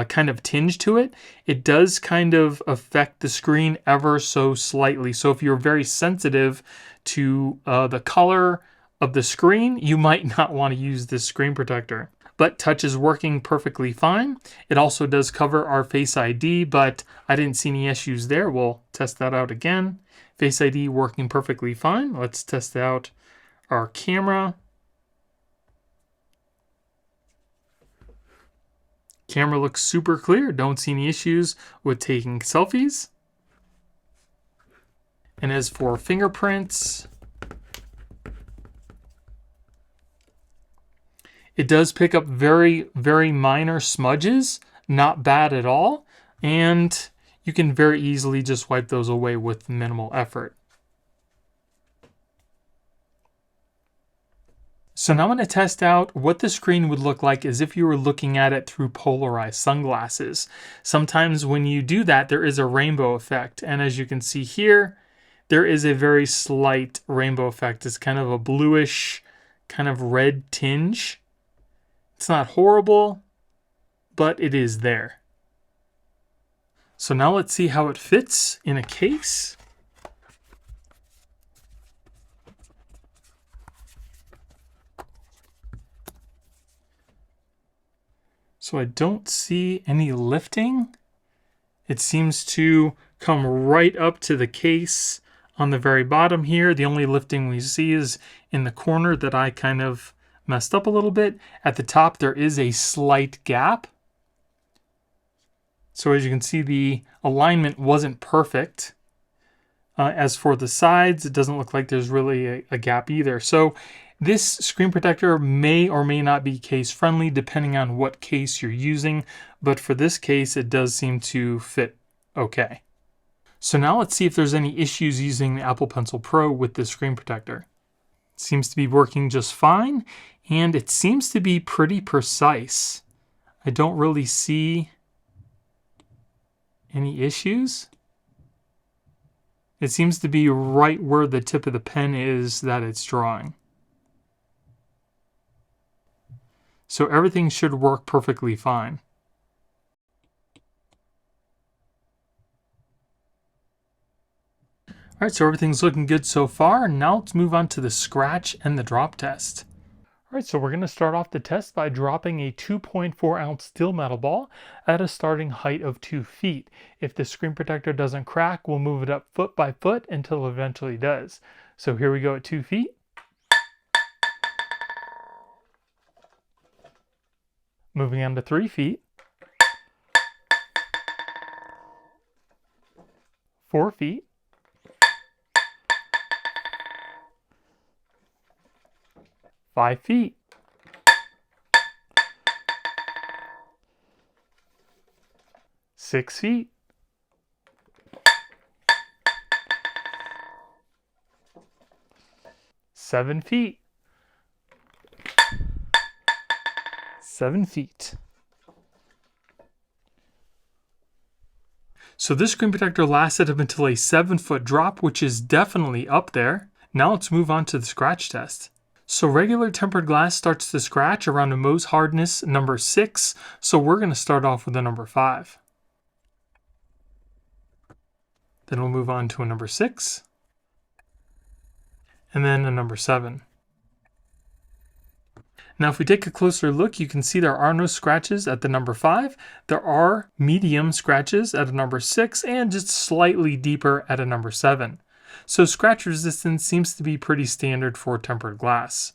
kind of tinge to it, it does kind of affect the screen ever so slightly. So if you're very sensitive to the color of the screen, you might not want to use this screen protector. But touch is working perfectly fine. It also does cover our Face ID, but I didn't see any issues there. We'll test that out again. Face ID working perfectly fine. Let's test out our camera. Camera looks super clear. Don't see any issues with taking selfies. And as for fingerprints, it does pick up very, very minor smudges. Not bad at all. And you can very easily just wipe those away with minimal effort. So now I'm going to test out what the screen would look like as if you were looking at it through polarized sunglasses. Sometimes when you do that, there is a rainbow effect. And as you can see here, there is a very slight rainbow effect. It's kind of a bluish, kind of red tinge. It's not horrible, but it is there. So now let's see how it fits in a case. So I don't see any lifting. It seems to come right up to the case on the very bottom here. The only lifting we see is in the corner that I kind of messed up a little bit. At the top, there is a slight gap. So as you can see, the alignment wasn't perfect. As for the sides, it doesn't look like there's really a gap either. So this screen protector may or may not be case friendly depending on what case you're using, but for this case it does seem to fit okay. So now let's see if there's any issues using the Apple Pencil Pro with this screen protector. It seems to be working just fine, and it seems to be pretty precise. I don't really see any issues. It seems to be right where the tip of the pen is that it's drawing. So everything should work perfectly fine. All right, so everything's looking good so far. Now let's move on to the scratch and the drop test. All right, so we're going to start off the test by dropping a 2.4 ounce steel metal ball at a starting height of 2 feet. If the screen protector doesn't crack, we'll move it up foot by foot until it eventually does. So here we go at 2 feet. Moving on to 3 feet. 4 feet. 5 feet. 6 feet. 7 feet. 7 feet. So this screen protector lasted up until a 7-foot drop, which is definitely up there. Now let's move on to the scratch test. So regular tempered glass starts to scratch around a Mohs hardness number 6, so we're going to start off with a number 5. Then we'll move on to a number 6, and then a number 7. Now if we take a closer look, you can see there are no scratches at the number 5. There are medium scratches at a number 6 and just slightly deeper at a number 7. So scratch resistance seems to be pretty standard for tempered glass.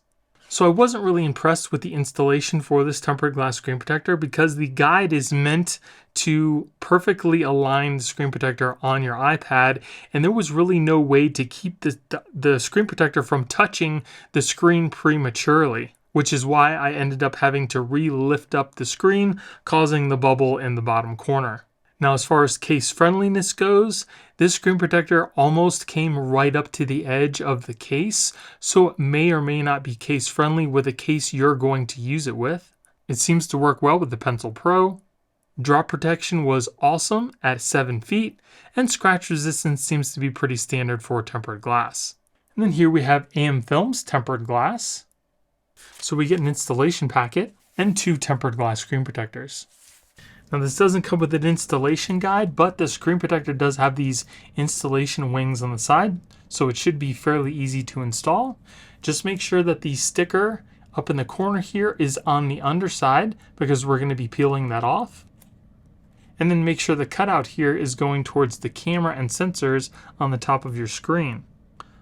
So I wasn't really impressed with the installation for this tempered glass screen protector because the guide is meant to perfectly align the screen protector on your iPad, and there was really no way to keep the screen protector from touching the screen prematurely, which is why I ended up having to re-lift up the screen, causing the bubble in the bottom corner. Now, as far as case friendliness goes, this screen protector almost came right up to the edge of the case, so it may or may not be case friendly with the case you're going to use it with. It seems to work well with the Pencil Pro. Drop protection was awesome at 7 feet, and scratch resistance seems to be pretty standard for tempered glass. And then here we have AmFilm's tempered glass. So we get an installation packet and 2 tempered glass screen protectors. Now this doesn't come with an installation guide, but the screen protector does have these installation wings on the side, so it should be fairly easy to install. Just make sure that the sticker up in the corner here is on the underside because we're going to be peeling that off. And then make sure the cutout here is going towards the camera and sensors on the top of your screen.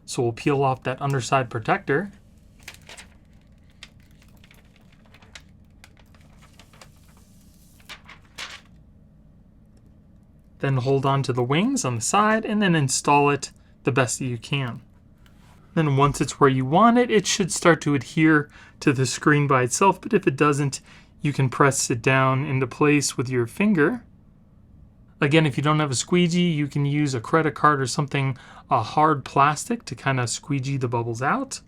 So we'll peel off that underside protector. Then hold on to the wings on the side and then install it the best that you can. Then once it's where you want it, it should start to adhere to the screen by itself, but if it doesn't, you can press it down into place with your finger. Again, if you don't have a squeegee, you can use a credit card or something, a hard plastic, to kind of squeegee the bubbles out.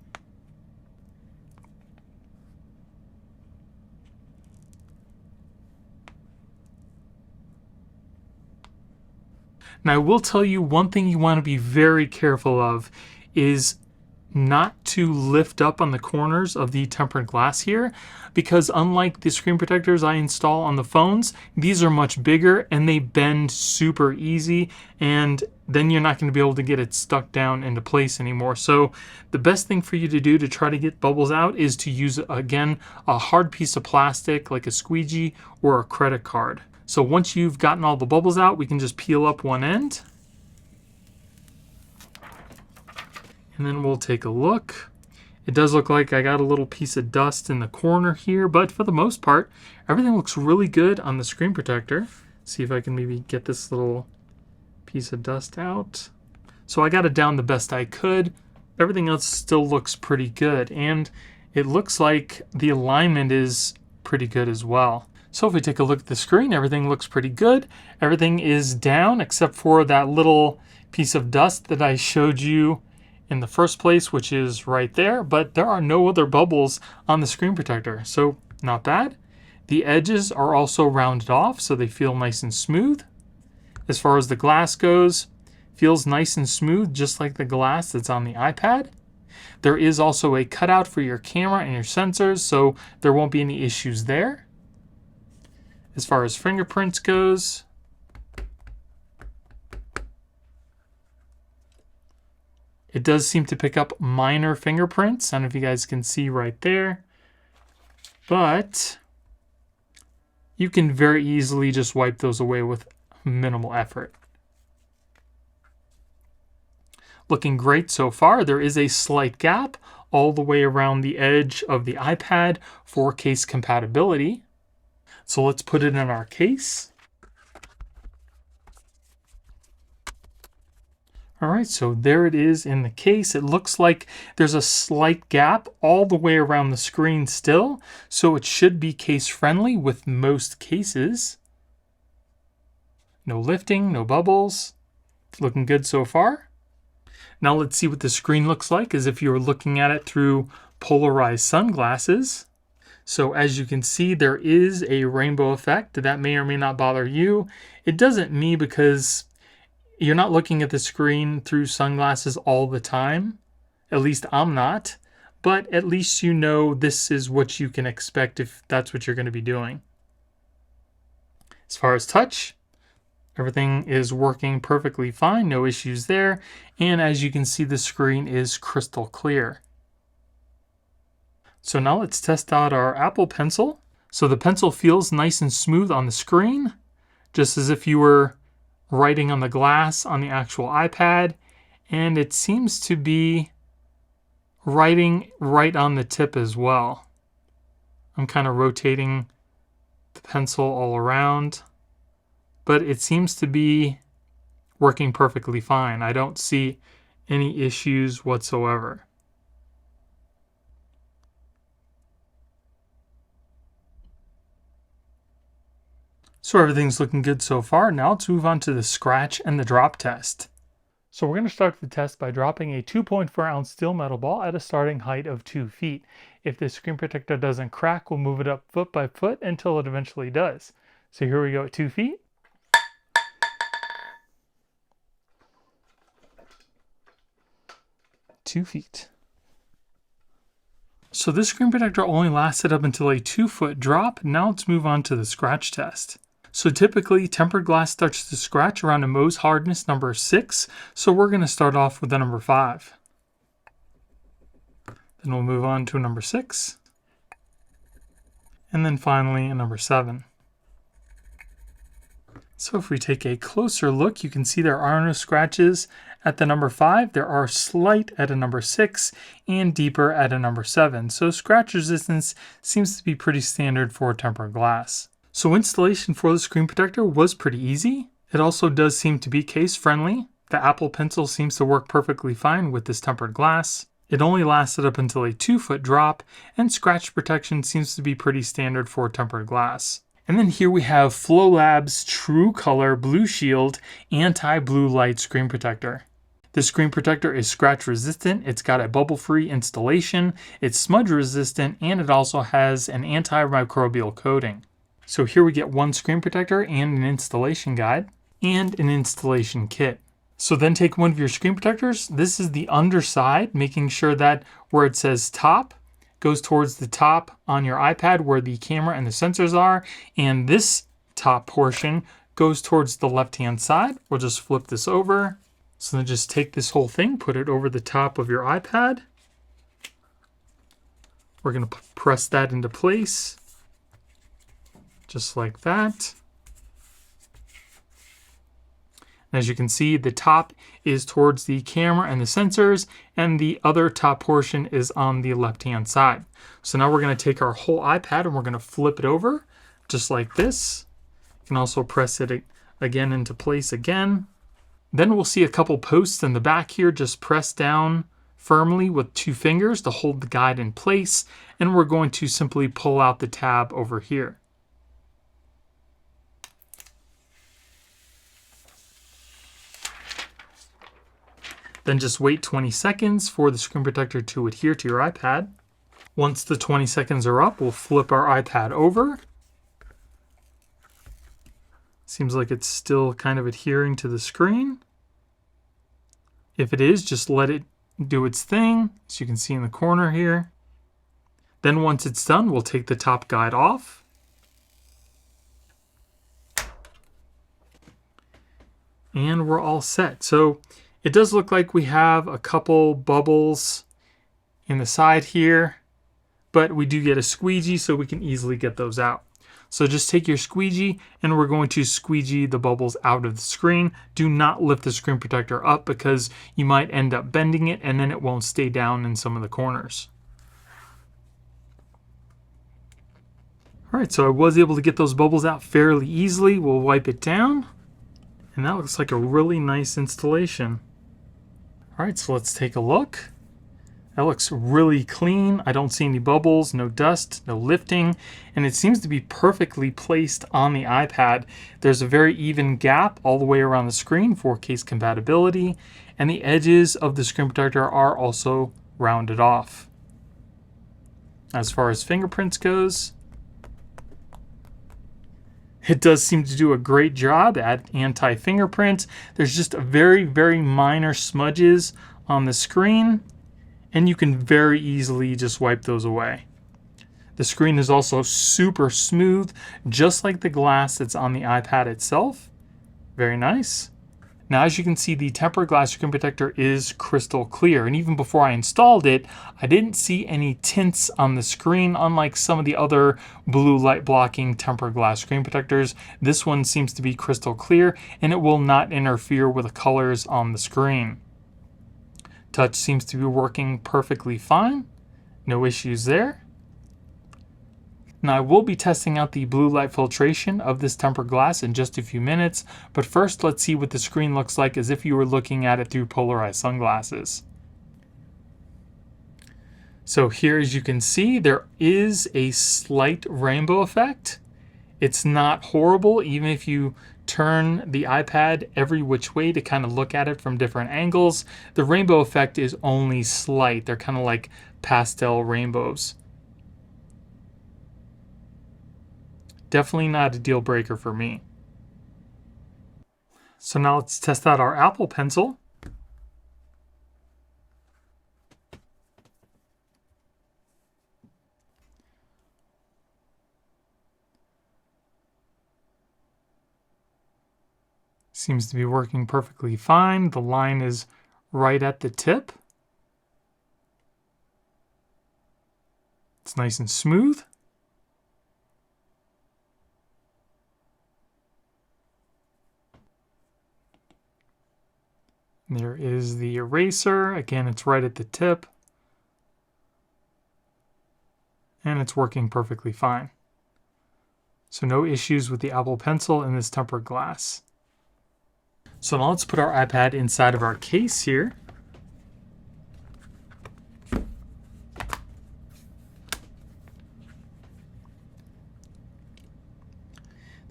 Now, I will tell you one thing you want to be very careful of is not to lift up on the corners of the tempered glass here, because unlike the screen protectors I install on the phones, these are much bigger and they bend super easy, and then you're not going to be able to get it stuck down into place anymore. So the best thing for you to do to try to get bubbles out is to use, again, a hard piece of plastic like a squeegee or a credit card. So once you've gotten all the bubbles out, we can just peel up one end. And then we'll take a look. It does look like I got a little piece of dust in the corner here, but for the most part, everything looks really good on the screen protector. See if I can maybe get this little piece of dust out. So I got it down the best I could. Everything else still looks pretty good, and it looks like the alignment is pretty good as well. So if we take a look at the screen, everything looks pretty good. Everything is down except for that little piece of dust that I showed you in the first place, which is right there, but there are no other bubbles on the screen protector, so not bad. The edges are also rounded off, so they feel nice and smooth. As far as the glass goes, feels nice and smooth, just like the glass that's on the iPad. There is also a cutout for your camera and your sensors, so there won't be any issues there. As far as fingerprints goes, it does seem to pick up minor fingerprints. I don't know if you guys can see right there, but you can very easily just wipe those away with minimal effort. Looking great so far. There is a slight gap all the way around the edge of the iPad for case compatibility. So let's put it in our case. All right, so there it is in the case. It looks like there's a slight gap all the way around the screen still, so it should be case friendly with most cases. No lifting, no bubbles. Looking good so far. Now let's see what the screen looks like as if you were looking at it through polarized sunglasses. So as you can see, there is a rainbow effect. That may or may not bother you. It doesn't me because you're not looking at the screen through sunglasses all the time. At least I'm not. But at least you know this is what you can expect if that's what you're going to be doing. As far as touch, everything is working perfectly fine. No issues there. And as you can see, the screen is crystal clear. So now let's test out our Apple Pencil. So the pencil feels nice and smooth on the screen, just as if you were writing on the glass on the actual iPad, and it seems to be writing right on the tip as well. I'm kind of rotating the pencil all around, but it seems to be working perfectly fine. I don't see any issues whatsoever. So everything's looking good so far. Now let's move on to the scratch and the drop test. So we're going to start the test by dropping a 2.4 ounce steel metal ball at a starting height of 2 feet. If the screen protector doesn't crack, we'll move it up foot by foot until it eventually does. So here we go at 2 feet. So this screen protector only lasted up until a 2 foot drop. Now let's move on to the scratch test. So typically tempered glass starts to scratch around a Mohs hardness number 6. So we're going to start off with the number 5. Then we'll move on to a number 6. And then finally a number 7. So if we take a closer look, you can see there are no scratches at the number 5. There are slight at a number 6 and deeper at a number 7. So scratch resistance seems to be pretty standard for tempered glass. So installation for the screen protector was pretty easy. It also does seem to be case friendly. The Apple Pencil seems to work perfectly fine with this tempered glass. It only lasted up until a 2-foot drop, and scratch protection seems to be pretty standard for tempered glass. And then here we have FLOLAB's True Color Blue Shield Anti-Blue Light Screen Protector. This screen protector is scratch resistant, it's got a bubble-free installation, it's smudge resistant, and it also has an antimicrobial coating. So here we get one screen protector and an installation guide, and an installation kit. So then take one of your screen protectors. This is the underside, making sure that where it says top goes towards the top on your iPad where the camera and the sensors are, and this top portion goes towards the left-hand side. We'll just flip this over. So then just take this whole thing, put it over the top of your iPad. We're going to press that into place, just like that. As you can see, the top is towards the camera and the sensors, and the other top portion is on the left-hand side. So now we're going to take our whole iPad and we're going to flip it over, just like this. You can also press it again into place again. Then we'll see a couple posts in the back here. Just press down firmly with 2 fingers to hold the guide in place, and we're going to simply pull out the tab over here. Then just wait 20 seconds for the screen protector to adhere to your iPad. Once the 20 seconds are up, we'll flip our iPad over. Seems like it's still kind of adhering to the screen. If it is, just let it do its thing, as you can see in the corner here. Then once it's done, we'll take the top guide off. And we're all set. So it does look like we have a couple bubbles in the side here, but we do get a squeegee, so we can easily get those out. So just take your squeegee and we're going to squeegee the bubbles out of the screen. Do not lift the screen protector up because you might end up bending it and then it won't stay down in some of the corners. All right, so I was able to get those bubbles out fairly easily. We'll wipe it down, and that looks like a really nice installation. All right, so let's take a look. That looks really clean. I don't see any bubbles, no dust, no lifting, and it seems to be perfectly placed on the iPad. There's a very even gap all the way around the screen for case compatibility, and the edges of the screen protector are also rounded off. As far as fingerprints goes, it does seem to do a great job at anti-fingerprint. There's just a very, very minor smudges on the screen, and you can very easily just wipe those away. The screen is also super smooth, just like the glass that's on the iPad itself. Very nice. Now, as you can see, the tempered glass screen protector is crystal clear, and even before I installed it, I didn't see any tints on the screen, unlike some of the other blue light blocking tempered glass screen protectors. This one seems to be crystal clear, and it will not interfere with the colors on the screen. Touch seems to be working perfectly fine. No issues there. Now I will be testing out the blue light filtration of this tempered glass in just a few minutes, but first let's see what the screen looks like as if you were looking at it through polarized sunglasses. So here, as you can see, there is a slight rainbow effect. It's not horrible, even if you turn the iPad every which way to kind of look at it from different angles. The rainbow effect is only slight. They're kind of like pastel rainbows. Definitely not a deal breaker for me. So now let's test out our Apple Pencil. Seems to be working perfectly fine. The line is right at the tip. It's nice and smooth. There is the eraser. Again, it's right at the tip. And it's working perfectly fine. So no issues with the Apple Pencil in this tempered glass. So now let's put our iPad inside of our case here.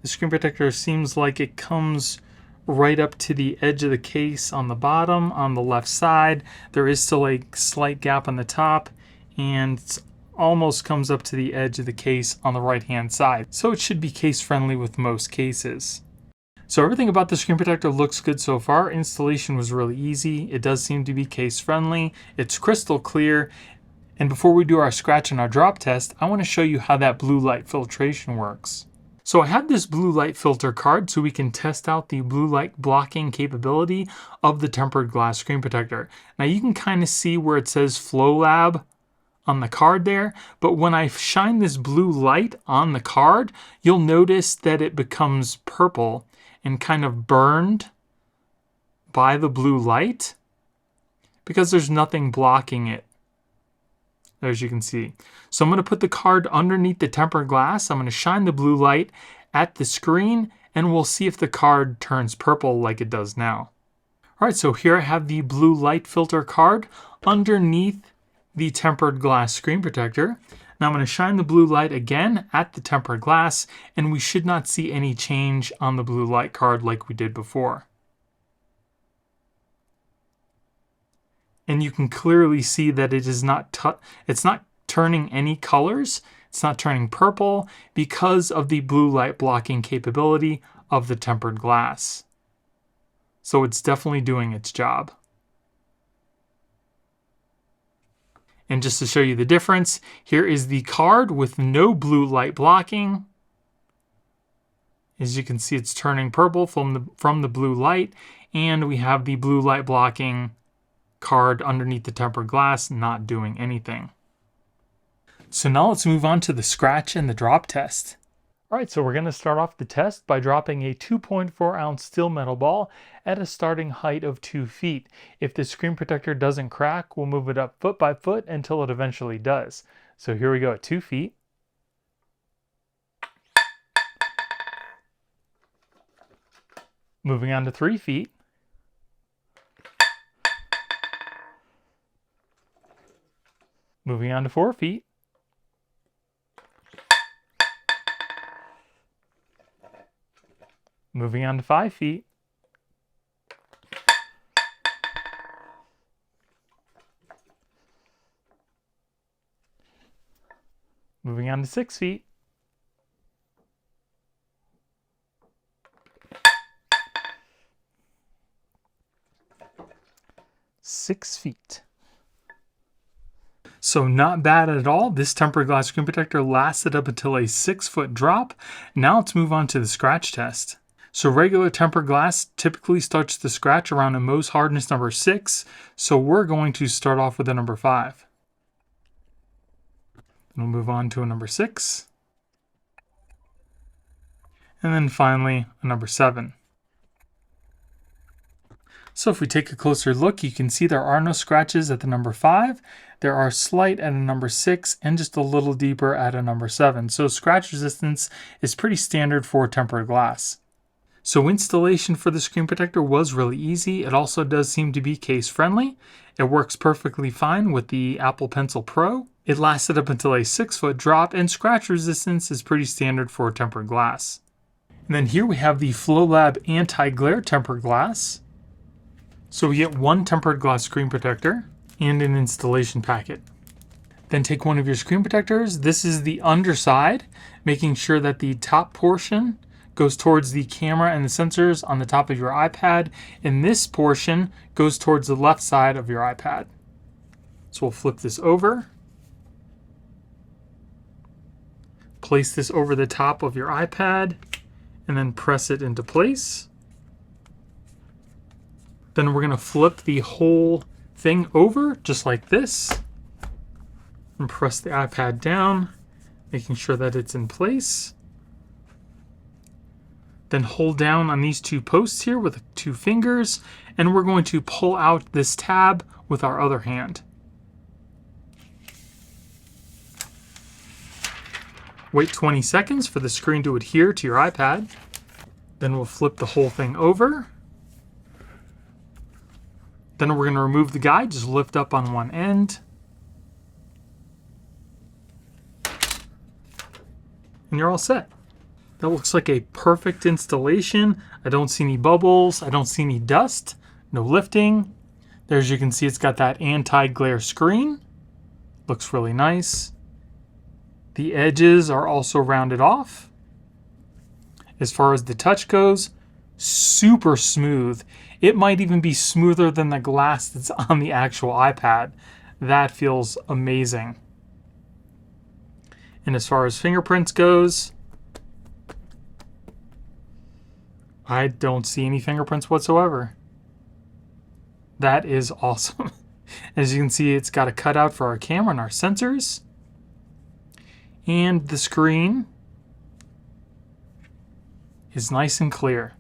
The screen protector seems like it comes right up to the edge of the case on the bottom, on the left side. There is still a slight gap on the top, and it almost comes up to the edge of the case on the right-hand side. So it should be case friendly with most cases. So everything about the screen protector looks good so far. Installation was really easy. It does seem to be case friendly. It's crystal clear. And before we do our scratch and our drop test, I want to show you how that blue light filtration works. So I have this blue light filter card so we can test out the blue light blocking capability of the tempered glass screen protector. Now you can kind of see where it says FLOLAB on the card there, but when I shine this blue light on the card, you'll notice that it becomes purple and kind of burned by the blue light because there's nothing blocking it, as you can see. So I'm going to put the card underneath the tempered glass. I'm going to shine the blue light at the screen and we'll see if the card turns purple like it does now. All right, so here I have the blue light filter card underneath the tempered glass screen protector. Now I'm going to shine the blue light again at the tempered glass, and we should not see any change on the blue light card like we did before. And you can clearly see that it is it's not turning any colors. It's not turning purple because of the blue light blocking capability of the tempered glass. So it's definitely doing its job. And just to show you the difference, here is the card with no blue light blocking. As you can see, it's turning purple from the blue light, and we have the blue light blocking card underneath the tempered glass not doing anything. So now let's move on to the scratch and the drop test. All right, so we're going to start off the test by dropping a 2.4 ounce steel metal ball at a starting height of 2 feet. If the screen protector doesn't crack, we'll move it up foot by foot until it eventually does. So here we go at 2 feet. Moving on to 3 feet. Moving on to 4 feet. Moving on to 5 feet. Moving on to 6 feet. 6 feet. So not bad at all. This tempered glass screen protector lasted up until a 6-foot drop. Now let's move on to the scratch test. So regular tempered glass typically starts the scratch around a Mohs hardness number 6. So we're going to start off with a number 5. We'll move on to a number 6. And then finally a number 7. So if we take a closer look, you can see there are no scratches at the number 5. There are slight at a number 6 and just a little deeper at a number 7. So scratch resistance is pretty standard for tempered glass. So installation for the screen protector was really easy. It also does seem to be case friendly. It works perfectly fine with the Apple Pencil Pro. It lasted up until a 6-foot drop, and scratch resistance is pretty standard for tempered glass. And then here we have the FLOLAB anti-glare tempered glass. So we get one tempered glass screen protector and an installation packet. Then take one of your screen protectors. This is the underside, making sure that the top portion goes towards the camera and the sensors on the top of your iPad, and this portion goes towards the left side of your iPad. So we'll flip this over, place this over the top of your iPad, and then press it into place. Then we're going to flip the whole thing over just like this and press the iPad down, making sure that it's in place. Then hold down on these two posts here with 2 fingers, and we're going to pull out this tab with our other hand. Wait 20 seconds for the screen to adhere to your iPad. Then we'll flip the whole thing over. Then we're going to remove the guide, just lift up on one end. And you're all set. That looks like a perfect installation. I don't see any bubbles. I don't see any dust. No lifting. There, as you can see, it's got that anti-glare screen. Looks really nice. The edges are also rounded off. As far as the touch goes, super smooth. It might even be smoother than the glass that's on the actual iPad. That feels amazing. And as far as fingerprints goes, I don't see any fingerprints whatsoever. That is awesome. As you can see, it's got a cutout for our camera and our sensors. And the screen is nice and clear.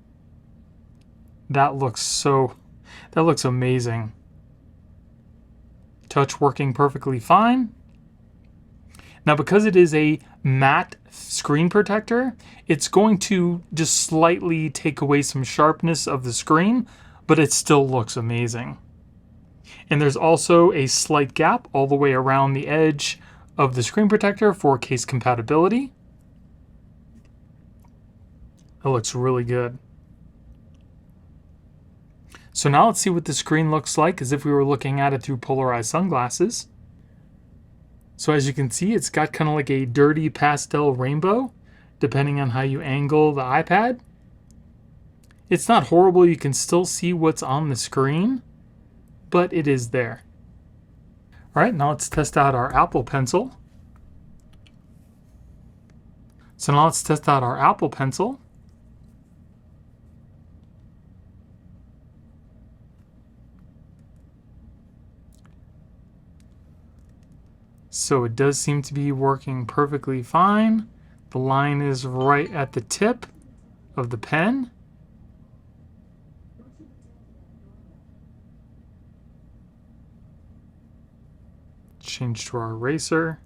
That looks amazing. Touch working perfectly fine. Now, because it is a matte screen protector, it's going to just slightly take away some sharpness of the screen, but it still looks amazing. And there's also a slight gap all the way around the edge of the screen protector for case compatibility. That looks really good. So now let's see what the screen looks like as if we were looking at it through polarized sunglasses. So as you can see, it's got kind of like a dirty pastel rainbow, depending on how you angle the iPad. It's not horrible. You can still see what's on the screen, but it is there. All right, now let's test out our Apple Pencil. So now let's test out our Apple Pencil. So it does seem to be working perfectly fine. The line is right at the tip of the pen. Change to our eraser.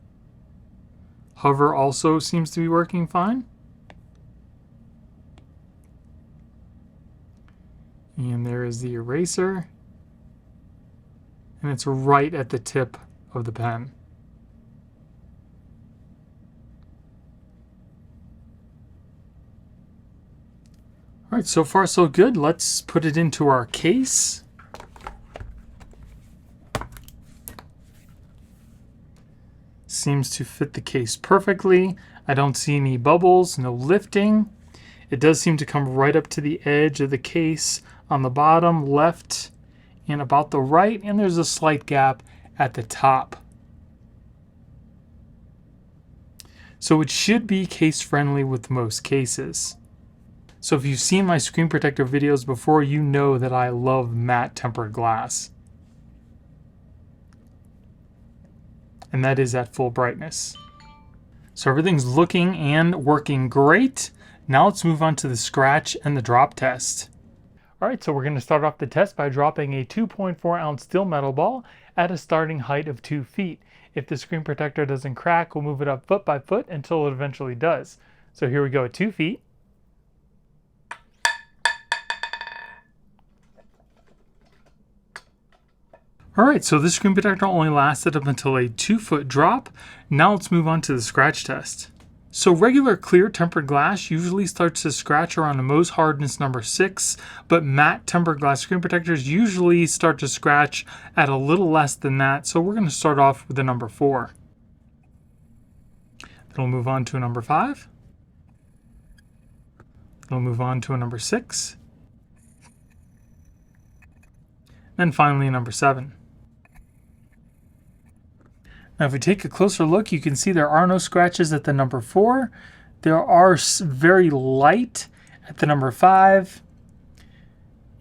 Hover also seems to be working fine. And there is the eraser. And it's right at the tip of the pen. All right, so far so good. Let's put it into our case. Seems to fit the case perfectly. I don't see any bubbles, no lifting. It does seem to come right up to the edge of the case on the bottom left and about the right, and there's a slight gap at the top. So it should be case friendly with most cases. So if you've seen my screen protector videos before, you know that I love matte tempered glass. And that is at full brightness. So everything's looking and working great. Now let's move on to the scratch and the drop test. All right, so we're going to start off the test by dropping a 2.4 ounce steel metal ball at a starting height of 2 feet. If the screen protector doesn't crack, we'll move it up foot by foot until it eventually does. So here we go at 2 feet. Alright, so this screen protector only lasted up until a 2-foot drop. Now let's move on to the scratch test. So regular clear tempered glass usually starts to scratch around a Mohs hardness number 6, but matte tempered glass screen protectors usually start to scratch at a little less than that, so we're going to start off with a number 4. Then we'll move on to a number 5. Then we'll move on to a number 6. Then finally a number 7. Now if we take a closer look, you can see there are no scratches at the number 4. There are very light at the number 5.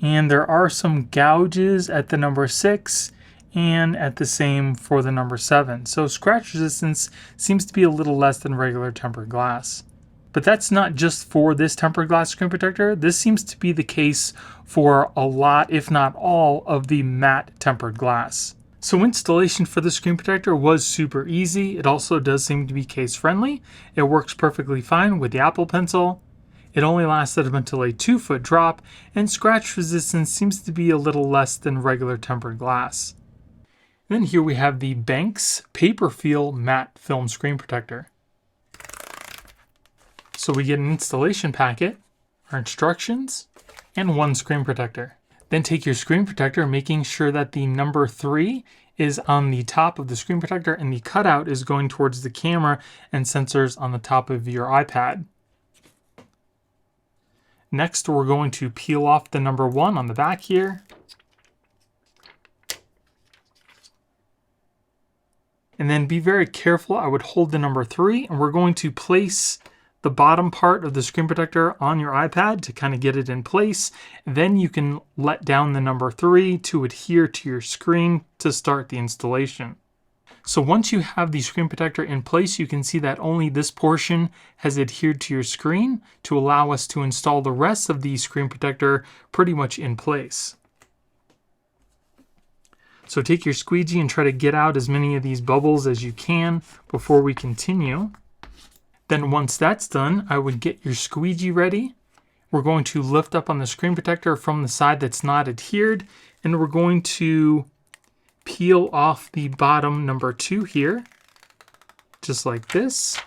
And there are some gouges at the number 6 and at the same for the number 7. So scratch resistance seems to be a little less than regular tempered glass. But that's not just for this tempered glass screen protector. This seems to be the case for a lot, if not all, of the matte tempered glass. So installation for the screen protector was super easy. It also does seem to be case friendly. It works perfectly fine with the Apple Pencil. It only lasted up until a 2-foot drop, and scratch resistance seems to be a little less than regular tempered glass. And then here we have the Benks Paper Feel Matte Film Screen Protector. So we get an installation packet, our instructions, and one screen protector. Then take your screen protector, making sure that the number 3 is on the top of the screen protector and the cutout is going towards the camera and sensors on the top of your iPad. Next, we're going to peel off the number 1 on the back here. And then be very careful. I would hold the number 3, and we're going to place the bottom part of the screen protector on your iPad to kind of get it in place. Then you can let down the number 3 to adhere to your screen to start the installation. So once you have the screen protector in place, you can see that only this portion has adhered to your screen to allow us to install the rest of the screen protector pretty much in place. So take your squeegee and try to get out as many of these bubbles as you can before we continue. Then once that's done, I would get your squeegee ready. We're going to lift up on the screen protector from the side that's not adhered, and we're going to peel off the bottom number 2 here, just like this.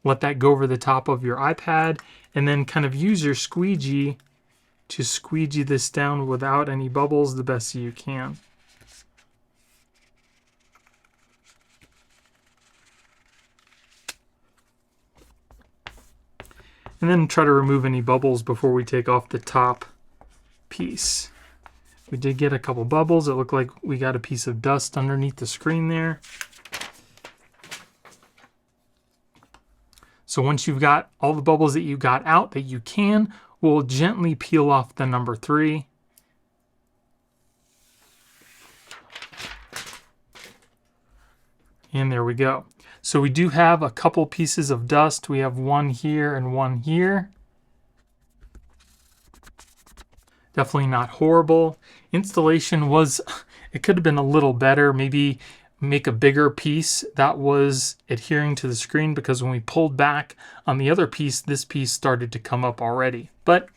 Let that go over the top of your iPad, and then kind of use your squeegee to squeegee this down without any bubbles the best you can. And then try to remove any bubbles before we take off the top piece. We did get a couple bubbles. It looked like we got a piece of dust underneath the screen there. So once you've got all the bubbles that you got out that you can, we'll gently peel off the number 3. And there we go. So we do have a couple pieces of dust. We have one here and one here. Definitely not horrible. Installation was, it could have been a little better. Maybe make a bigger piece that was adhering to the screen, because when we pulled back on the other piece, this piece started to come up already. But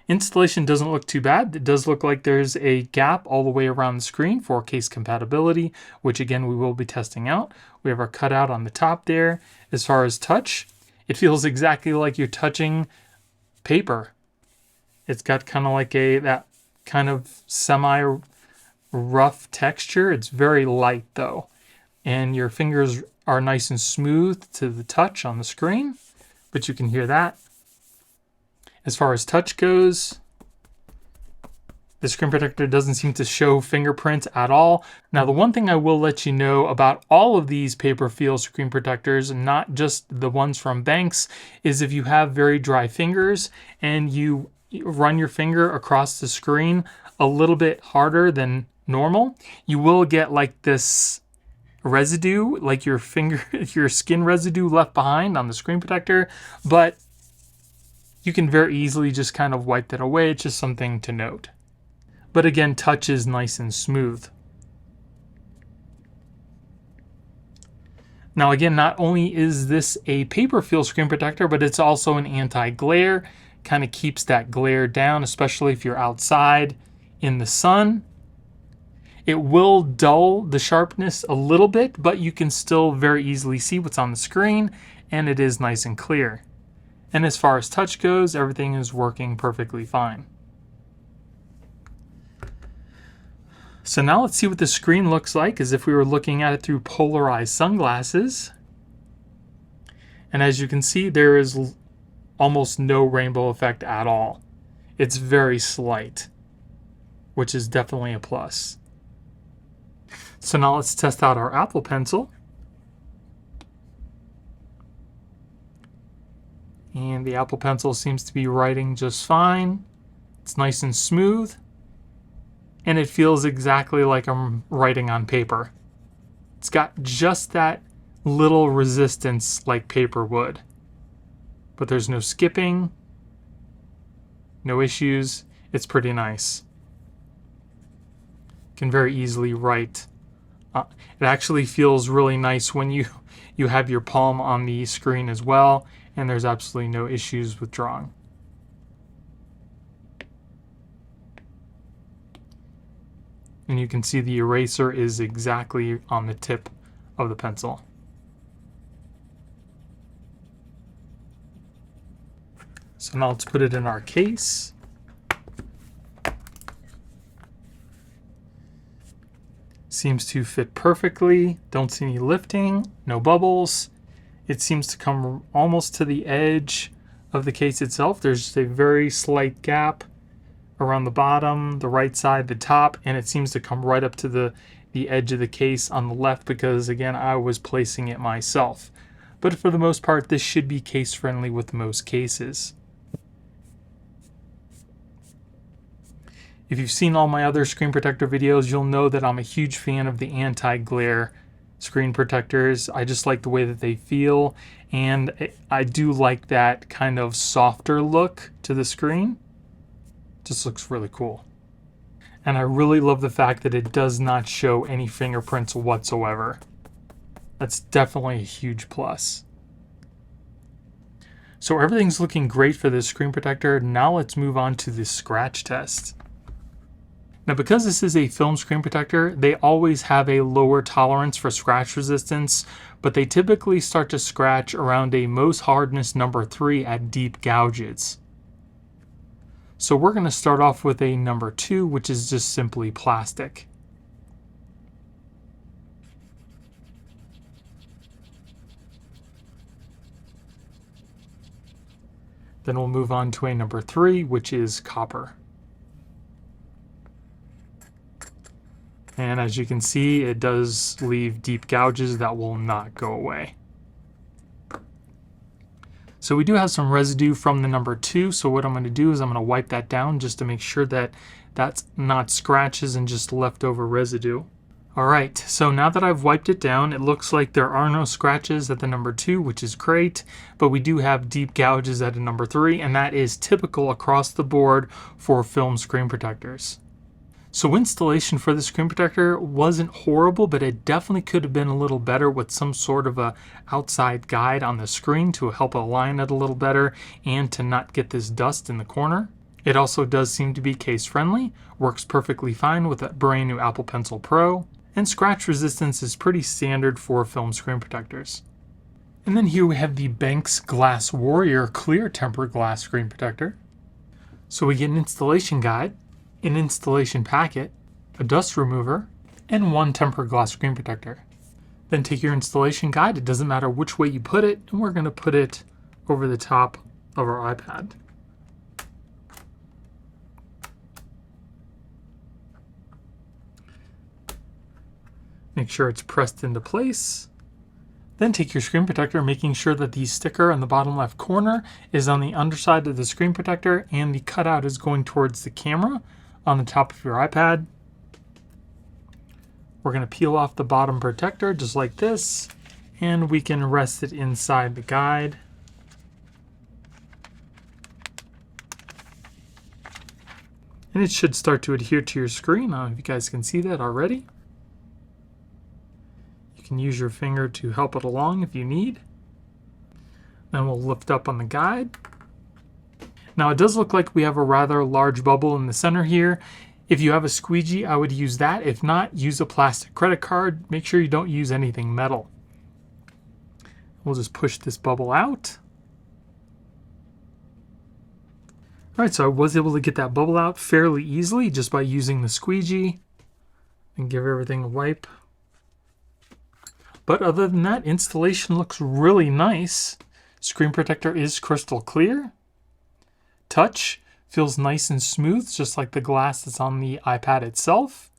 installation doesn't look too bad. It does look like there's a gap all the way around the screen for case compatibility, which again we will be testing out. We have our cutout on the top there. As far as touch, it feels exactly like you're touching paper. It's got kind of like that kind of semi-rough texture. It's very light though. And your fingers are nice and smooth to the touch on the screen, but you can hear that. As far as touch goes, the screen protector doesn't seem to show fingerprints at all. Now, the one thing I will let you know about all of these paper feel screen protectors, not just the ones from Benks, is if you have very dry fingers and you run your finger across the screen a little bit harder than normal, you will get like this residue, like your skin residue left behind on the screen protector, but you can very easily just kind of wipe that away. It's just something to note. But again, touch is nice and smooth. Now again, not only is this a paper feel screen protector, but it's also an anti-glare. Kind of keeps that glare down, especially if you're outside in the sun. It will dull the sharpness a little bit, but you can still very easily see what's on the screen, and it is nice and clear. And as far as touch goes, everything is working perfectly fine. So now let's see what the screen looks like as if we were looking at it through polarized sunglasses. And as you can see, there is almost no rainbow effect at all. It's very slight, which is definitely a plus. So now let's test out our Apple Pencil. And the Apple Pencil seems to be writing just fine. It's nice and smooth, and it feels exactly like I'm writing on paper. It's got just that little resistance like paper would, but there's no skipping, no issues. It's pretty nice. You can very easily write. It actually feels really nice when you have your palm on the screen as well, and there's absolutely no issues with drawing. And you can see the eraser is exactly on the tip of the pencil. So now let's put it in our case. Seems to fit perfectly. Don't see any lifting, no bubbles. It seems to come almost to the edge of the case itself. There's just a very slight gap around the bottom, the right side, the top, and it seems to come right up to the edge of the case on the left because, again, I was placing it myself. But for the most part, this should be case friendly with most cases. If you've seen all my other screen protector videos, you'll know that I'm a huge fan of the anti-glare screen protectors. I just like the way that they feel, and I do like that kind of softer look to the screen. Just looks really cool. And I really love the fact that it does not show any fingerprints whatsoever. That's definitely a huge plus. So everything's looking great for this screen protector. Now let's move on to the scratch test. Now, because this is a film screen protector, they always have a lower tolerance for scratch resistance, but they typically start to scratch around a Mohs hardness number 3 at deep gouges. So we're going to start off with a number 2, which is just simply plastic. Then we'll move on to a number 3, which is copper. And as you can see, it does leave deep gouges that will not go away. So we do have some residue from the number 2, so what I'm going to do is I'm going to wipe that down just to make sure that that's not scratches and just leftover residue. Alright, so now that I've wiped it down, it looks like there are no scratches at the number 2, which is great, but we do have deep gouges at a number 3, and that is typical across the board for film screen protectors. So installation for the screen protector wasn't horrible, but it definitely could have been a little better with some sort of a outside guide on the screen to help align it a little better and to not get this dust in the corner. It also does seem to be case friendly, works perfectly fine with a brand new Apple Pencil Pro, and scratch resistance is pretty standard for film screen protectors. And then here we have the Benks Glass Warrior Clear Tempered Glass Screen Protector. So we get an installation guide, an installation packet, a dust remover, and one tempered glass screen protector. Then take your installation guide, it doesn't matter which way you put it, and we're going to put it over the top of our iPad. Make sure it's pressed into place. Then take your screen protector, making sure that the sticker on the bottom left corner is on the underside of the screen protector and the cutout is going towards the camera on the top of your iPad. We're going to peel off the bottom protector just like this, and we can rest it inside the guide. And it should start to adhere to your screen. I don't know if you guys can see that already. You can use your finger to help it along if you need. Then we'll lift up on the guide. Now it does look like we have a rather large bubble in the center here. If you have a squeegee, I would use that. If not, use a plastic credit card. Make sure you don't use anything metal. We'll just push this bubble out. Alright, so I was able to get that bubble out fairly easily just by using the squeegee and give everything a wipe. But other than that, installation looks really nice. Screen protector is crystal clear. Touch feels nice and smooth, just like the glass that's on the iPad itself.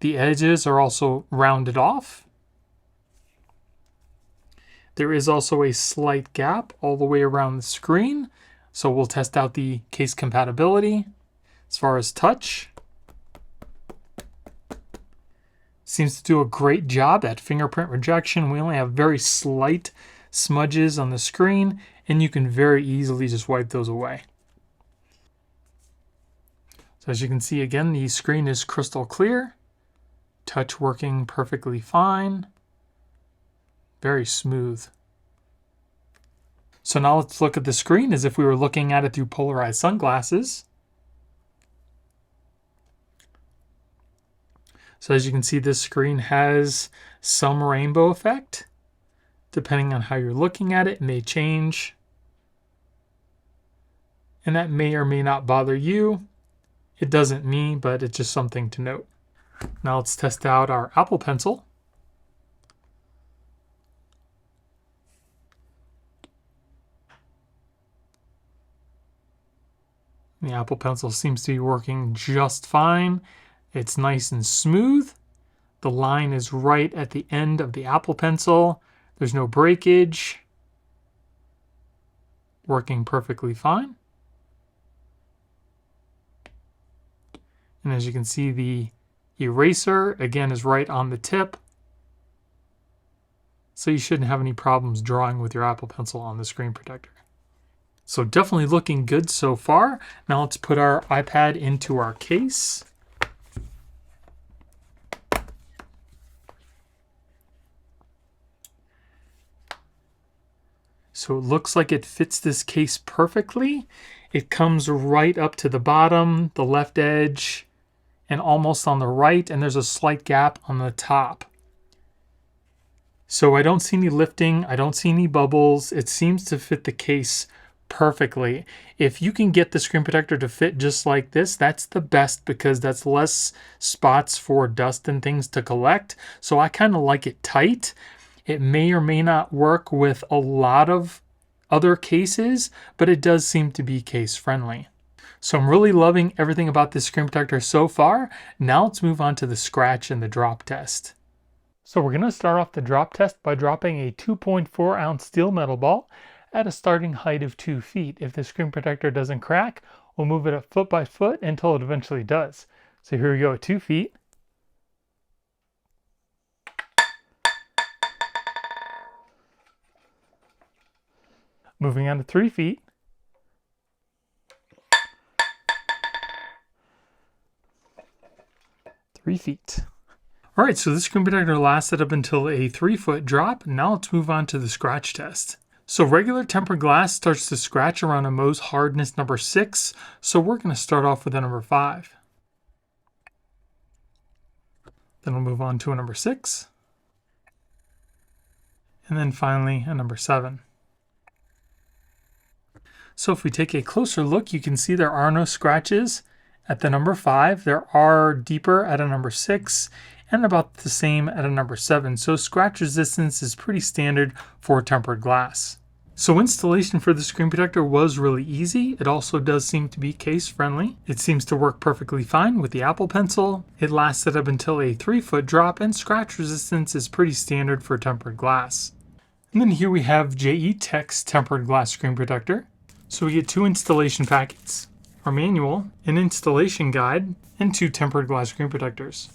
The edges are also rounded off. There is also a slight gap all the way around the screen, so we'll test out the case compatibility. As far as touch, seems to do a great job at fingerprint rejection. We only have very slight smudges on the screen, and you can very easily just wipe those away. So as you can see, again, the screen is crystal clear. Touch working perfectly fine. Very smooth. So now let's look at the screen as if we were looking at it through polarized sunglasses. So as you can see, this screen has some rainbow effect. Depending on how you're looking at it, it may change. And that may or may not bother you. It doesn't me, but it's just something to note. Now let's test out our Apple Pencil. The Apple Pencil seems to be working just fine. It's nice and smooth. The line is right at the end of the Apple Pencil. There's no breakage. Working perfectly fine. And as you can see, the eraser, again, is right on the tip. So you shouldn't have any problems drawing with your Apple Pencil on the screen protector. So definitely looking good so far. Now let's put our iPad into our case. So it looks like it fits this case perfectly. It comes right up to the bottom, the left edge, and almost on the right, and there's a slight gap on the top. So I don't see any lifting, I don't see any bubbles. It seems to fit the case perfectly. If you can get the screen protector to fit just like this, that's the best, because that's less spots for dust and things to collect. So I kind of like it tight. It may or may not work with a lot of other cases, but it does seem to be case friendly. So I'm really loving everything about this screen protector so far. Now let's move on to the scratch and the drop test. So we're going to start off the drop test by dropping a 2.4 ounce steel metal ball at a starting height of 2 feet. If the screen protector doesn't crack, we'll move it up foot by foot until it eventually does. So here we go at 2 feet. Moving on to 3 feet. 3 feet. All right, so this screen protector lasted up until a 3-foot drop. Now let's move on to the scratch test. So regular tempered glass starts to scratch around a Mohs hardness number 6. So we're going to start off with a number 5. Then we'll move on to a number 6. And then finally a number 7. So if we take a closer look, you can see there are no scratches at the number 5. There are deeper at a number 6 and about the same at a number 7. So scratch resistance is pretty standard for tempered glass. So installation for the screen protector was really easy. It also does seem to be case friendly. It seems to work perfectly fine with the Apple Pencil. It lasted up until a 3-foot drop, and scratch resistance is pretty standard for tempered glass. And then here we have JeTech's tempered glass screen protector. So we get 2 installation packets, our manual, an installation guide, and 2 tempered glass screen protectors.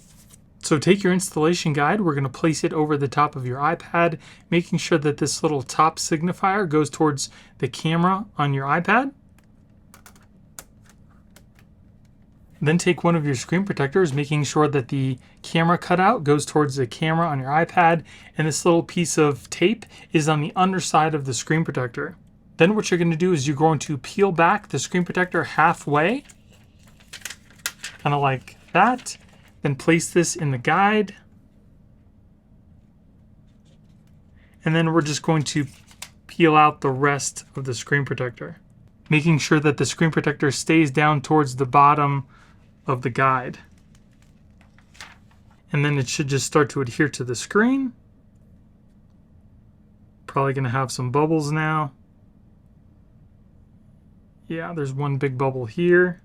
So take your installation guide, we're going to place it over the top of your iPad, making sure that this little top signifier goes towards the camera on your iPad. Then take one of your screen protectors, making sure that the camera cutout goes towards the camera on your iPad, and this little piece of tape is on the underside of the screen protector. Then what you're going to do is you're going to peel back the screen protector halfway, kind of like that. Then place this in the guide. And then we're just going to peel out the rest of the screen protector, making sure that the screen protector stays down towards the bottom of the guide. And then it should just start to adhere to the screen. Probably going to have some bubbles now. Yeah, there's one big bubble here.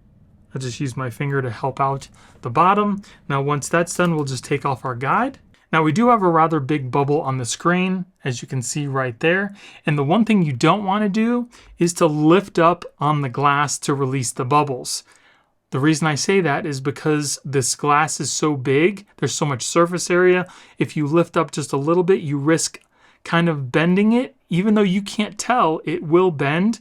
I just use my finger to help out the bottom. Now once that's done, we'll just take off our guide. Now we do have a rather big bubble on the screen, as you can see right there. And the one thing you don't want to do is to lift up on the glass to release the bubbles. The reason I say that is because this glass is so big, there's so much surface area. If you lift up just a little bit, you risk kind of bending it. Even though you can't tell, it will bend,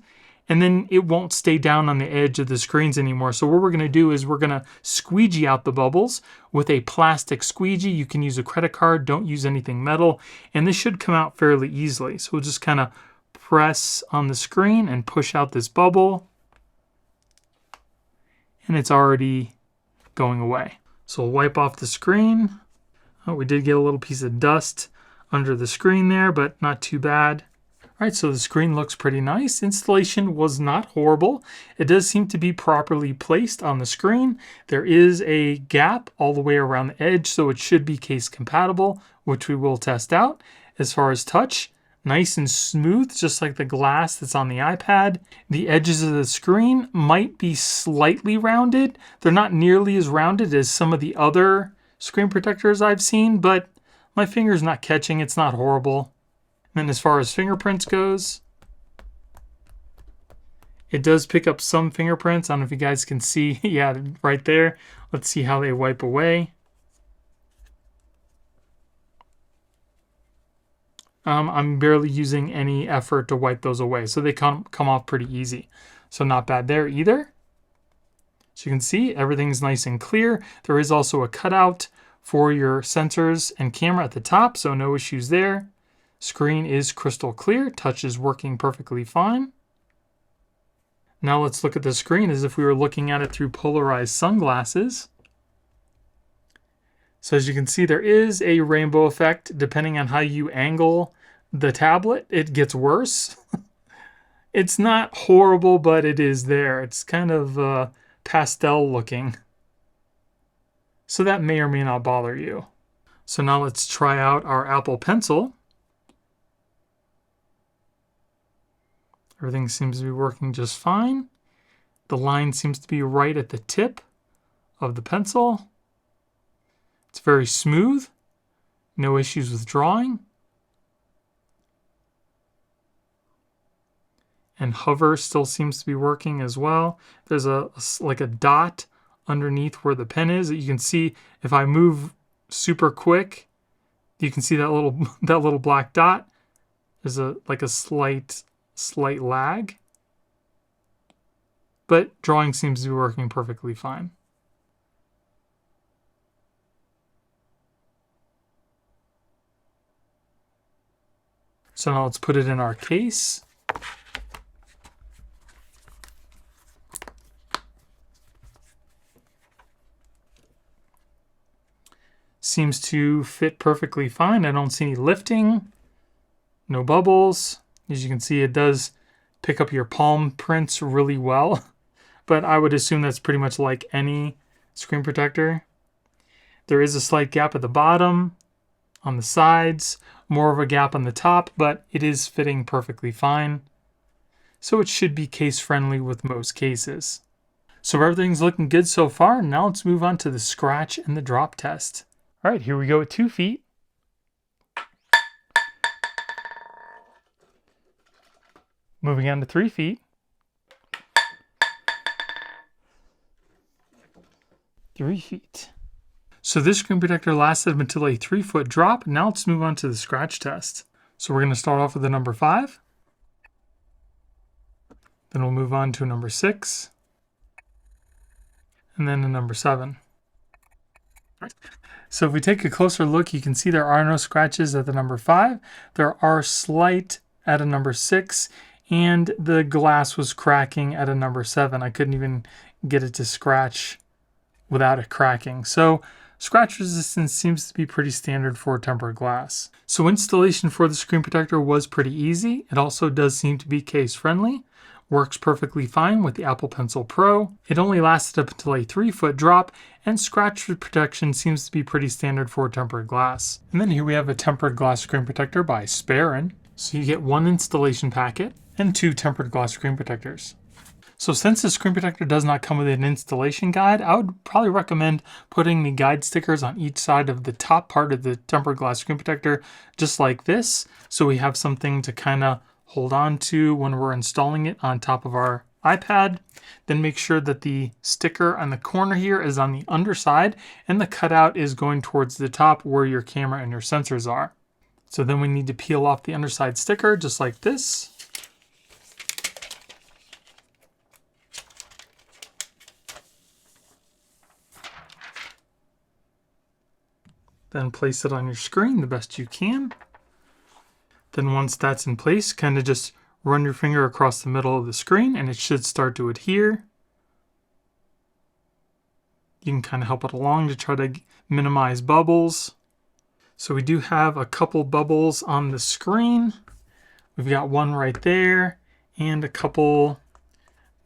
and then it won't stay down on the edge of the screens anymore. So what we're going to do is we're going to squeegee out the bubbles with a plastic squeegee. You can use a credit card, don't use anything metal, and this should come out fairly easily. So we'll just kind of press on the screen and push out this bubble, and it's already going away. So we'll wipe off the screen. Oh, we did get a little piece of dust under the screen there, but not too bad. All right, so the screen looks pretty nice. Installation was not horrible. It does seem to be properly placed on the screen. There is a gap all the way around the edge, so it should be case compatible, which we will test out. As far as touch, nice and smooth, just like the glass that's on the iPad. The edges of the screen might be slightly rounded. They're not nearly as rounded as some of the other screen protectors I've seen, but my finger's not catching. It's not horrible. And then as far as fingerprints goes, it does pick up some fingerprints. I don't know if you guys can see. Yeah, right there. Let's see how they wipe away. I'm barely using any effort to wipe those away. So they come off pretty easy. So not bad there either. So you can see everything's nice and clear. There is also a cutout for your sensors and camera at the top, so no issues there. Screen is crystal clear. Touch is working perfectly fine. Now let's look at the screen as if we were looking at it through polarized sunglasses. So as you can see, there is a rainbow effect. Depending on how you angle the tablet, it gets worse. It's not horrible, but it is there. It's kind of pastel looking. So that may or may not bother you. So now let's try out our Apple Pencil. Everything seems to be working just fine. The line seems to be right at the tip of the pencil. It's very smooth. No issues with drawing. And hover still seems to be working as well. There's like a dot underneath where the pen is that you can see. If I move super quick, you can see that little black dot. There's like a slight lag. But drawing seems to be working perfectly fine. So now let's put it in our case. Seems to fit perfectly fine. I don't see any lifting, no bubbles. As you can see, it does pick up your palm prints really well, but I would assume that's pretty much like any screen protector. There is a slight gap at the bottom, on the sides, more of a gap on the top, but it is fitting perfectly fine. So it should be case friendly with most cases. So everything's looking good so far. Now let's move on to the scratch and the drop test. All right, here we go at 2 feet. Moving on to 3 feet. 3 feet. So this screen protector lasted until a 3-foot drop. Now let's move on to the scratch test. So we're going to start off with the number 5. Then we'll move on to a number 6. And then a number 7. So if we take a closer look, you can see there are no scratches at the number 5. There are slight at a number 6. And the glass was cracking at a number 7. I couldn't even get it to scratch without it cracking. So scratch resistance seems to be pretty standard for tempered glass. So installation for the screen protector was pretty easy. It also does seem to be case friendly. Works perfectly fine with the Apple Pencil Pro. It only lasted up until a 3-foot drop, and scratch protection seems to be pretty standard for tempered glass. And then here we have a tempered glass screen protector by Sparin. So you get 1 installation packet and 2 tempered glass screen protectors. So since the screen protector does not come with an installation guide, I would probably recommend putting the guide stickers on each side of the top part of the tempered glass screen protector, just like this, so we have something to kind of hold on to when we're installing it on top of our iPad. Then make sure that the sticker on the corner here is on the underside and the cutout is going towards the top where your camera and your sensors are. So then we need to peel off the underside sticker just like this. Then place it on your screen the best you can. Then once that's in place, kind of just run your finger across the middle of the screen and it should start to adhere. You can kind of help it along to try to minimize bubbles. So we do have a couple bubbles on the screen. We've got one right there and a couple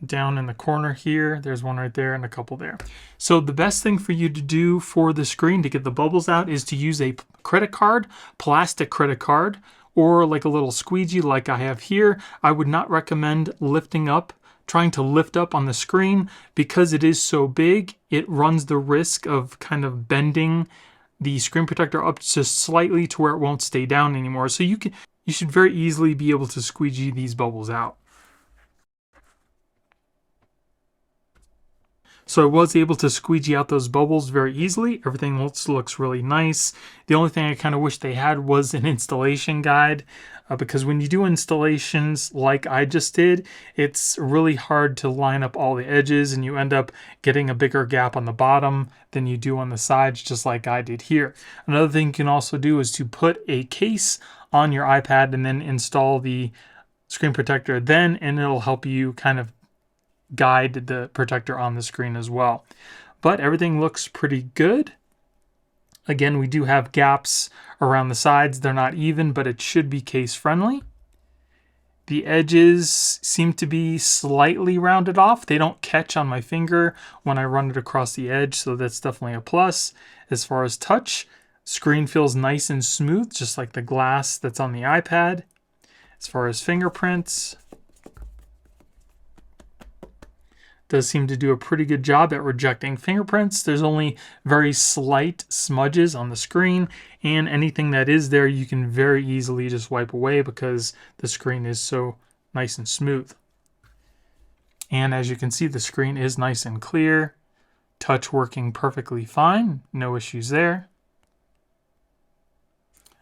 down in the corner here. There's one right there and a couple there. So the best thing for you to do for the screen to get the bubbles out is to use a credit card, plastic credit card, or like a little squeegee like I have here. I would not recommend trying to lift up on the screen because it is so big. It runs the risk of kind of bending the screen protector up just slightly to where it won't stay down anymore. So you should very easily be able to squeegee these bubbles out. So I was able to squeegee out those bubbles very easily. Everything looks really nice. The only thing I kind of wish they had was an installation guide because when you do installations like I just did, it's really hard to line up all the edges and you end up getting a bigger gap on the bottom than you do on the sides, just like I did here. Another thing you can also do is to put a case on your iPad and then install the screen protector and it'll help you kind of guide the protector on the screen as well. But everything looks pretty good. Again, we do have gaps around the sides. They're not even, but it should be case friendly. The edges seem to be slightly rounded off. They don't catch on my finger when I run it across the edge, so that's definitely a plus. As far as touch, screen feels nice and smooth, just like the glass that's on the iPad. As far as fingerprints, does seem to do a pretty good job at rejecting fingerprints. There's only very slight smudges on the screen, and anything that is there you can very easily just wipe away because the screen is so nice and smooth. And as you can see, the screen is nice and clear. Touch working perfectly fine, no issues there.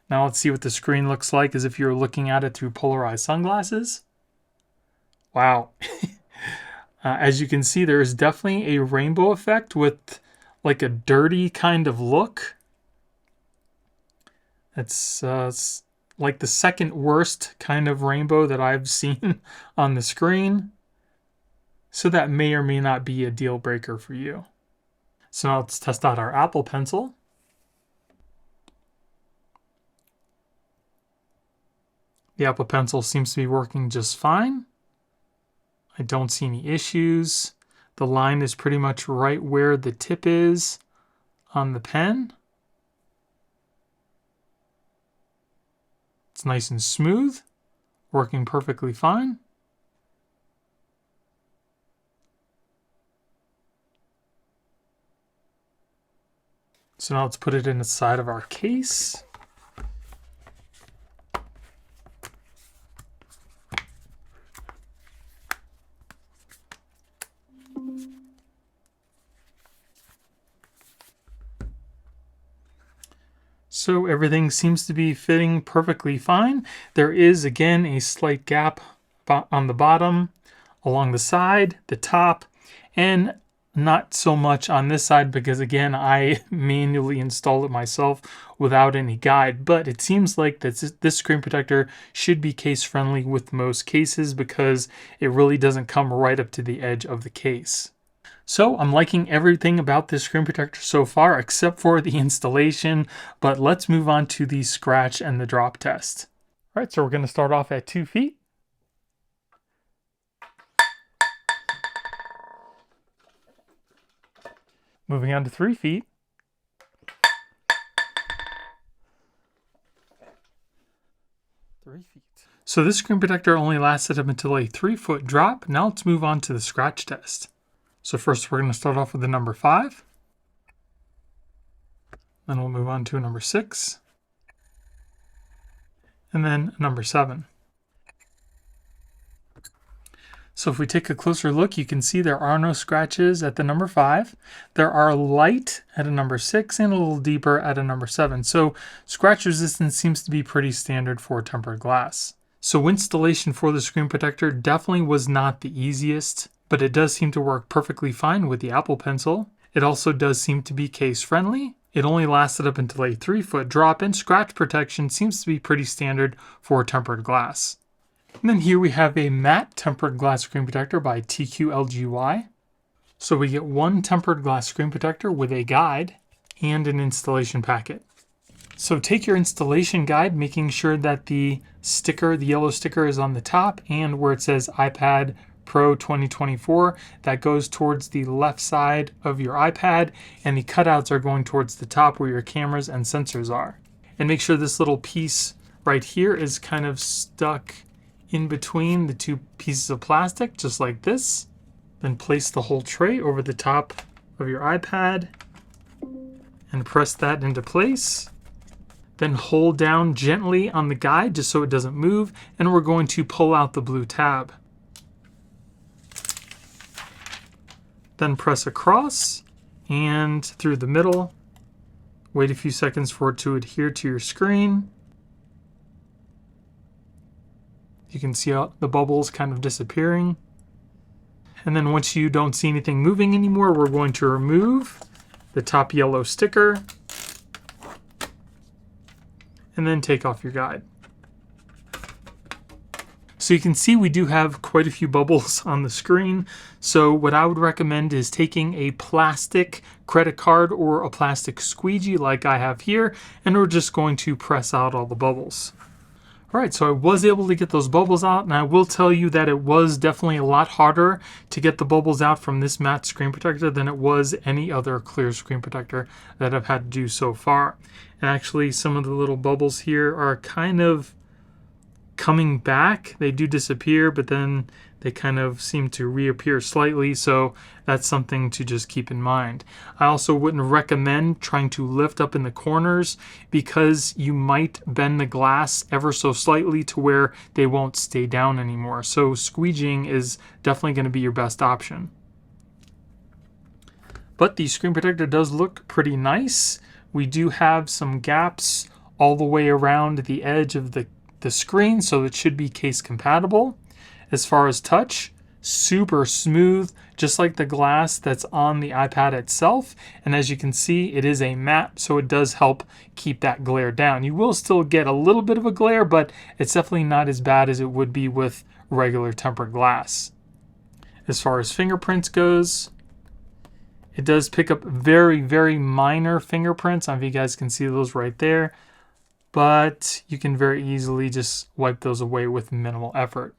Now let's see what the screen looks like as if you're looking at it through polarized sunglasses. Wow. As you can see, there is definitely a rainbow effect with like a dirty kind of look. It's like the second worst kind of rainbow that I've seen on the screen. So that may or may not be a deal breaker for you. So now let's test out our Apple Pencil. The Apple Pencil seems to be working just fine. I don't see any issues. The line is pretty much right where the tip is on the pen. It's nice and smooth, working perfectly fine. So now let's put it in the side of our case. So everything seems to be fitting perfectly fine. There is, again, a slight gap on the bottom, along the side, the top, and not so much on this side because, again, I manually installed it myself without any guide. But it seems like that this screen protector should be case friendly with most cases because it really doesn't come right up to the edge of the case. So I'm liking everything about this screen protector so far except for the installation, but let's move on to the scratch and the drop test. All right, so we're going to start off at 2 feet. Moving on to 3 feet. 3 feet. So this screen protector only lasted up until a 3-foot drop. Now let's move on to the scratch test. So first we're going to start off with the number 5. Then we'll move on to a number 6. And then a number 7. So if we take a closer look, you can see there are no scratches at the number 5. There are light at a number 6 and a little deeper at a number 7. So scratch resistance seems to be pretty standard for tempered glass. So installation for the screen protector definitely was not the easiest, but it does seem to work perfectly fine with the Apple Pencil. It also does seem to be case friendly. It only lasted up until a 3-foot drop, and scratch protection seems to be pretty standard for tempered glass. And then here we have a matte tempered glass screen protector by TQLGY. So we get one tempered glass screen protector with a guide and an installation packet. So take your installation guide, making sure that the sticker, the yellow sticker, is on the top, and where it says iPad Pro 2024, that goes towards the left side of your iPad, and the cutouts are going towards the top where your cameras and sensors are. And make sure this little piece right here is kind of stuck in between the two pieces of plastic, just like this. Then place the whole tray over the top of your iPad and press that into place. Then hold down gently on the guide just so it doesn't move, and we're going to pull out the blue tab. Then press across and through the middle. Wait a few seconds for it to adhere to your screen. You can see the bubbles kind of disappearing. And then once you don't see anything moving anymore, we're going to remove the top yellow sticker and then take off your guide. So you can see we do have quite a few bubbles on the screen. So what I would recommend is taking a plastic credit card or a plastic squeegee like I have here, and we're just going to press out all the bubbles. All right, so I was able to get those bubbles out, and I will tell you that it was definitely a lot harder to get the bubbles out from this matte screen protector than it was any other clear screen protector that I've had to do so far. And actually, some of the little bubbles here are kind of coming back. They do disappear, but then they kind of seem to reappear slightly, so that's something to just keep in mind. I also wouldn't recommend trying to lift up in the corners because you might bend the glass ever so slightly to where they won't stay down anymore. So squeegeeing is definitely going to be your best option. But the screen protector does look pretty nice. We do have some gaps all the way around the edge of the screen, so it should be case compatible. As far as touch, super smooth, just like the glass that's on the iPad itself. And as you can see, it is a matte, so it does help keep that glare down. You will still get a little bit of a glare, but it's definitely not as bad as it would be with regular tempered glass. As far as fingerprints goes, it does pick up very, very minor fingerprints. I don't know if you guys can see those right there, but you can very easily just wipe those away with minimal effort.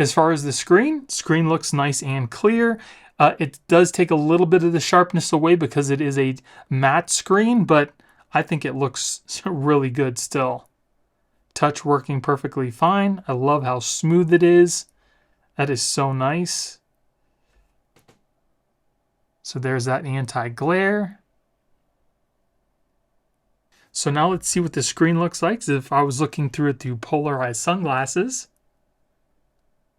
As far as the screen looks nice and clear. It does take a little bit of the sharpness away because it is a matte screen, but I think it looks really good still. Touch working perfectly fine. I love how smooth it is. That is so nice. So there's that anti-glare. So now let's see what the screen looks like as if I was looking through it through polarized sunglasses.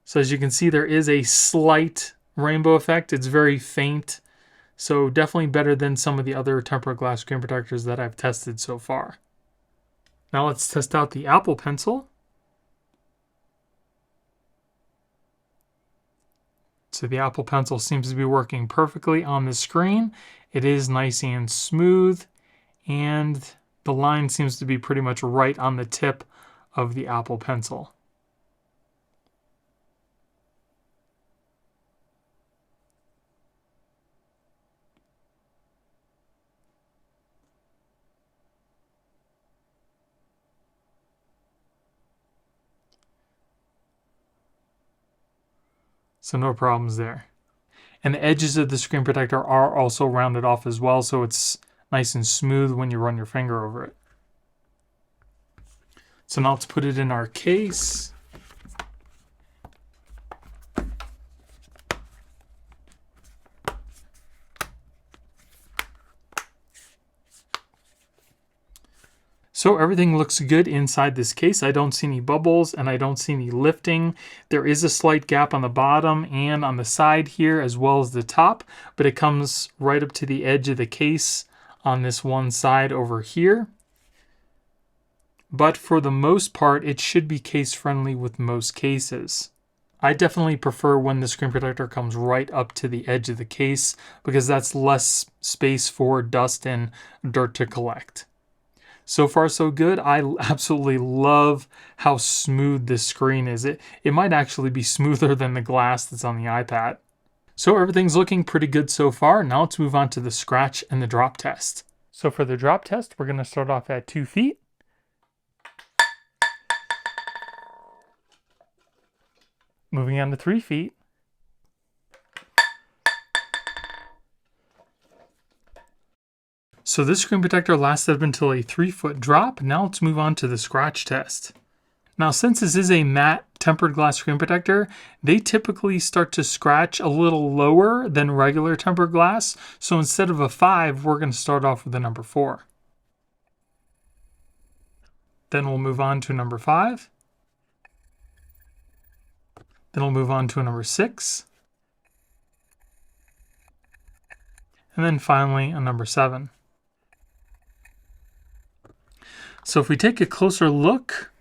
So as you can see, there is a slight rainbow effect. It's very faint. So definitely better than some of the other tempered glass screen protectors that I've tested so far. Now let's test out the Apple Pencil. So the Apple Pencil seems to be working perfectly on the screen. It is nice and smooth, and the line seems to be pretty much right on the tip of the Apple Pencil. So no problems there. And the edges of the screen protector are also rounded off as well, so it's nice and smooth when you run your finger over it. So now let's put it in our case. So everything looks good inside this case. I don't see any bubbles and I don't see any lifting. There is a slight gap on the bottom and on the side here as well as the top, but it comes right up to the edge of the case on this one side over here. But for the most part, it should be case friendly with most cases. I definitely prefer when the screen protector comes right up to the edge of the case because that's less space for dust and dirt to collect. So far so good. I absolutely love how smooth this screen is. It might actually be smoother than the glass that's on the iPad. So everything's looking pretty good so far. Now let's move on to the scratch and the drop test. So for the drop test, we're going to start off at 2 feet. Moving on to 3 feet. So this screen protector lasted up until a 3-foot drop. Now let's move on to the scratch test. Now since this is a matte tempered glass screen protector, they typically start to scratch a little lower than regular tempered glass. So instead of a 5, we're going to start off with a number 4. Then we'll move on to number 5. Then we'll move on to a number 6. And then finally a number 7. So if we take a closer look,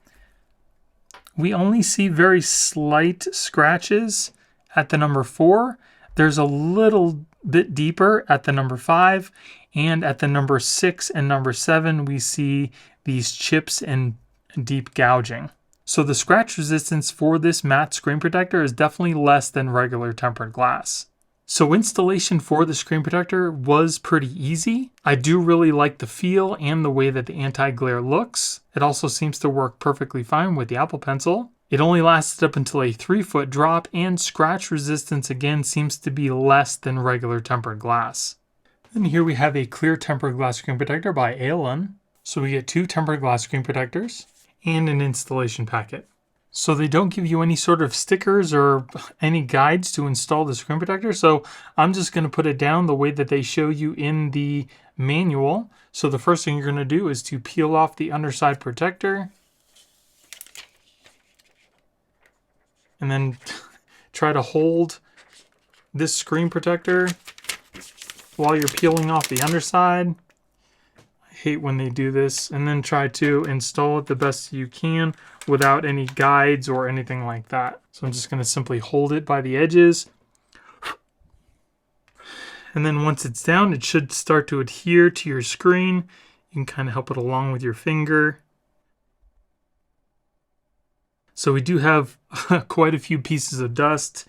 we only see very slight scratches at the number 4. There's a little bit deeper at the number 5. And at the number 6 and number 7, we see these chips and deep gouging. So the scratch resistance for this matte screen protector is definitely less than regular tempered glass. So installation for the screen protector was pretty easy. I do really like the feel and the way that the anti-glare looks. It also seems to work perfectly fine with the Apple Pencil. It only lasted up until a 3-foot drop, and scratch resistance again seems to be less than regular tempered glass. And here we have a clear tempered glass screen protector by Ailun. So we get 2 tempered glass screen protectors and an installation packet. So they don't give you any sort of stickers or any guides to install the screen protector. So I'm just going to put it down the way that they show you in the manual. So the first thing you're going to do is to peel off the underside protector. And then try to hold this screen protector while you're peeling off the underside. Hate when they do this. And then try to install it the best you can without any guides or anything like that. So I'm just going to simply hold it by the edges. And then once it's down, it should start to adhere to your screen. You can kind of help it along with your finger. So we do have quite a few pieces of dust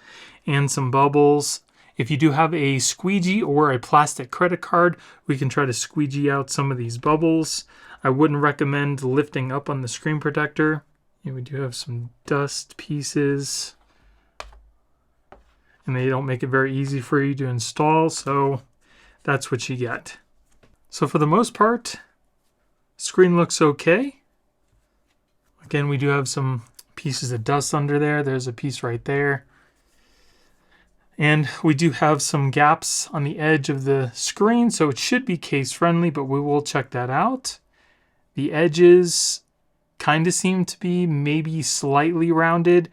and some bubbles. If you do have a squeegee or a plastic credit card, we can try to squeegee out some of these bubbles. I wouldn't recommend lifting up on the screen protector. And we do have some dust pieces. And they don't make it very easy for you to install, so that's what you get. So for the most part, screen looks okay. Again, we do have some pieces of dust under there. There's a piece right there. And we do have some gaps on the edge of the screen, so it should be case friendly, but we will check that out. The edges kind of seem to be maybe slightly rounded.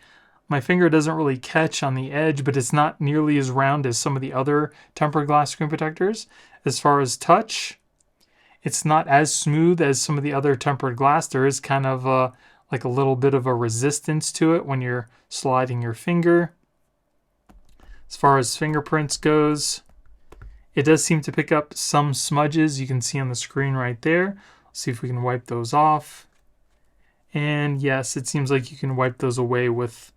My finger doesn't really catch on the edge, but it's not nearly as round as some of the other tempered glass screen protectors. As far as touch, it's not as smooth as some of the other tempered glass. There is kind of like a little bit of a resistance to it when you're sliding your finger. As far as fingerprints goes, it does seem to pick up some smudges you can see on the screen right there. Let's see if we can wipe those off. And yes, it seems like you can wipe those away with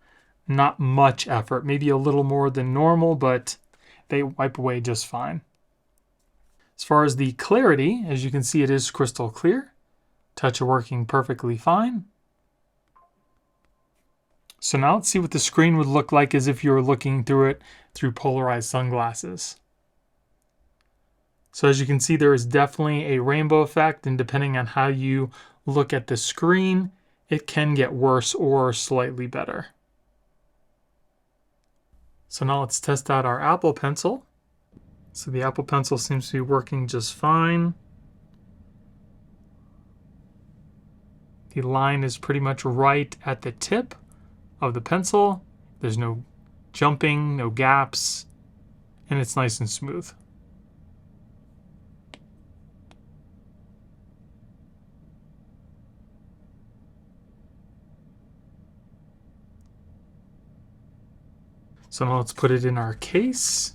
not much effort. Maybe a little more than normal, but they wipe away just fine. As far as the clarity, as you can see, it is crystal clear. Touch working perfectly fine. So now let's see what the screen would look like as if you were looking through it through polarized sunglasses. So as you can see, there is definitely a rainbow effect, and depending on how you look at the screen, it can get worse or slightly better. So now let's test out our Apple Pencil. So the Apple Pencil seems to be working just fine. The line is pretty much right at the tip of the pencil. There's no jumping, no gaps, and it's nice and smooth. So now let's put it in our case.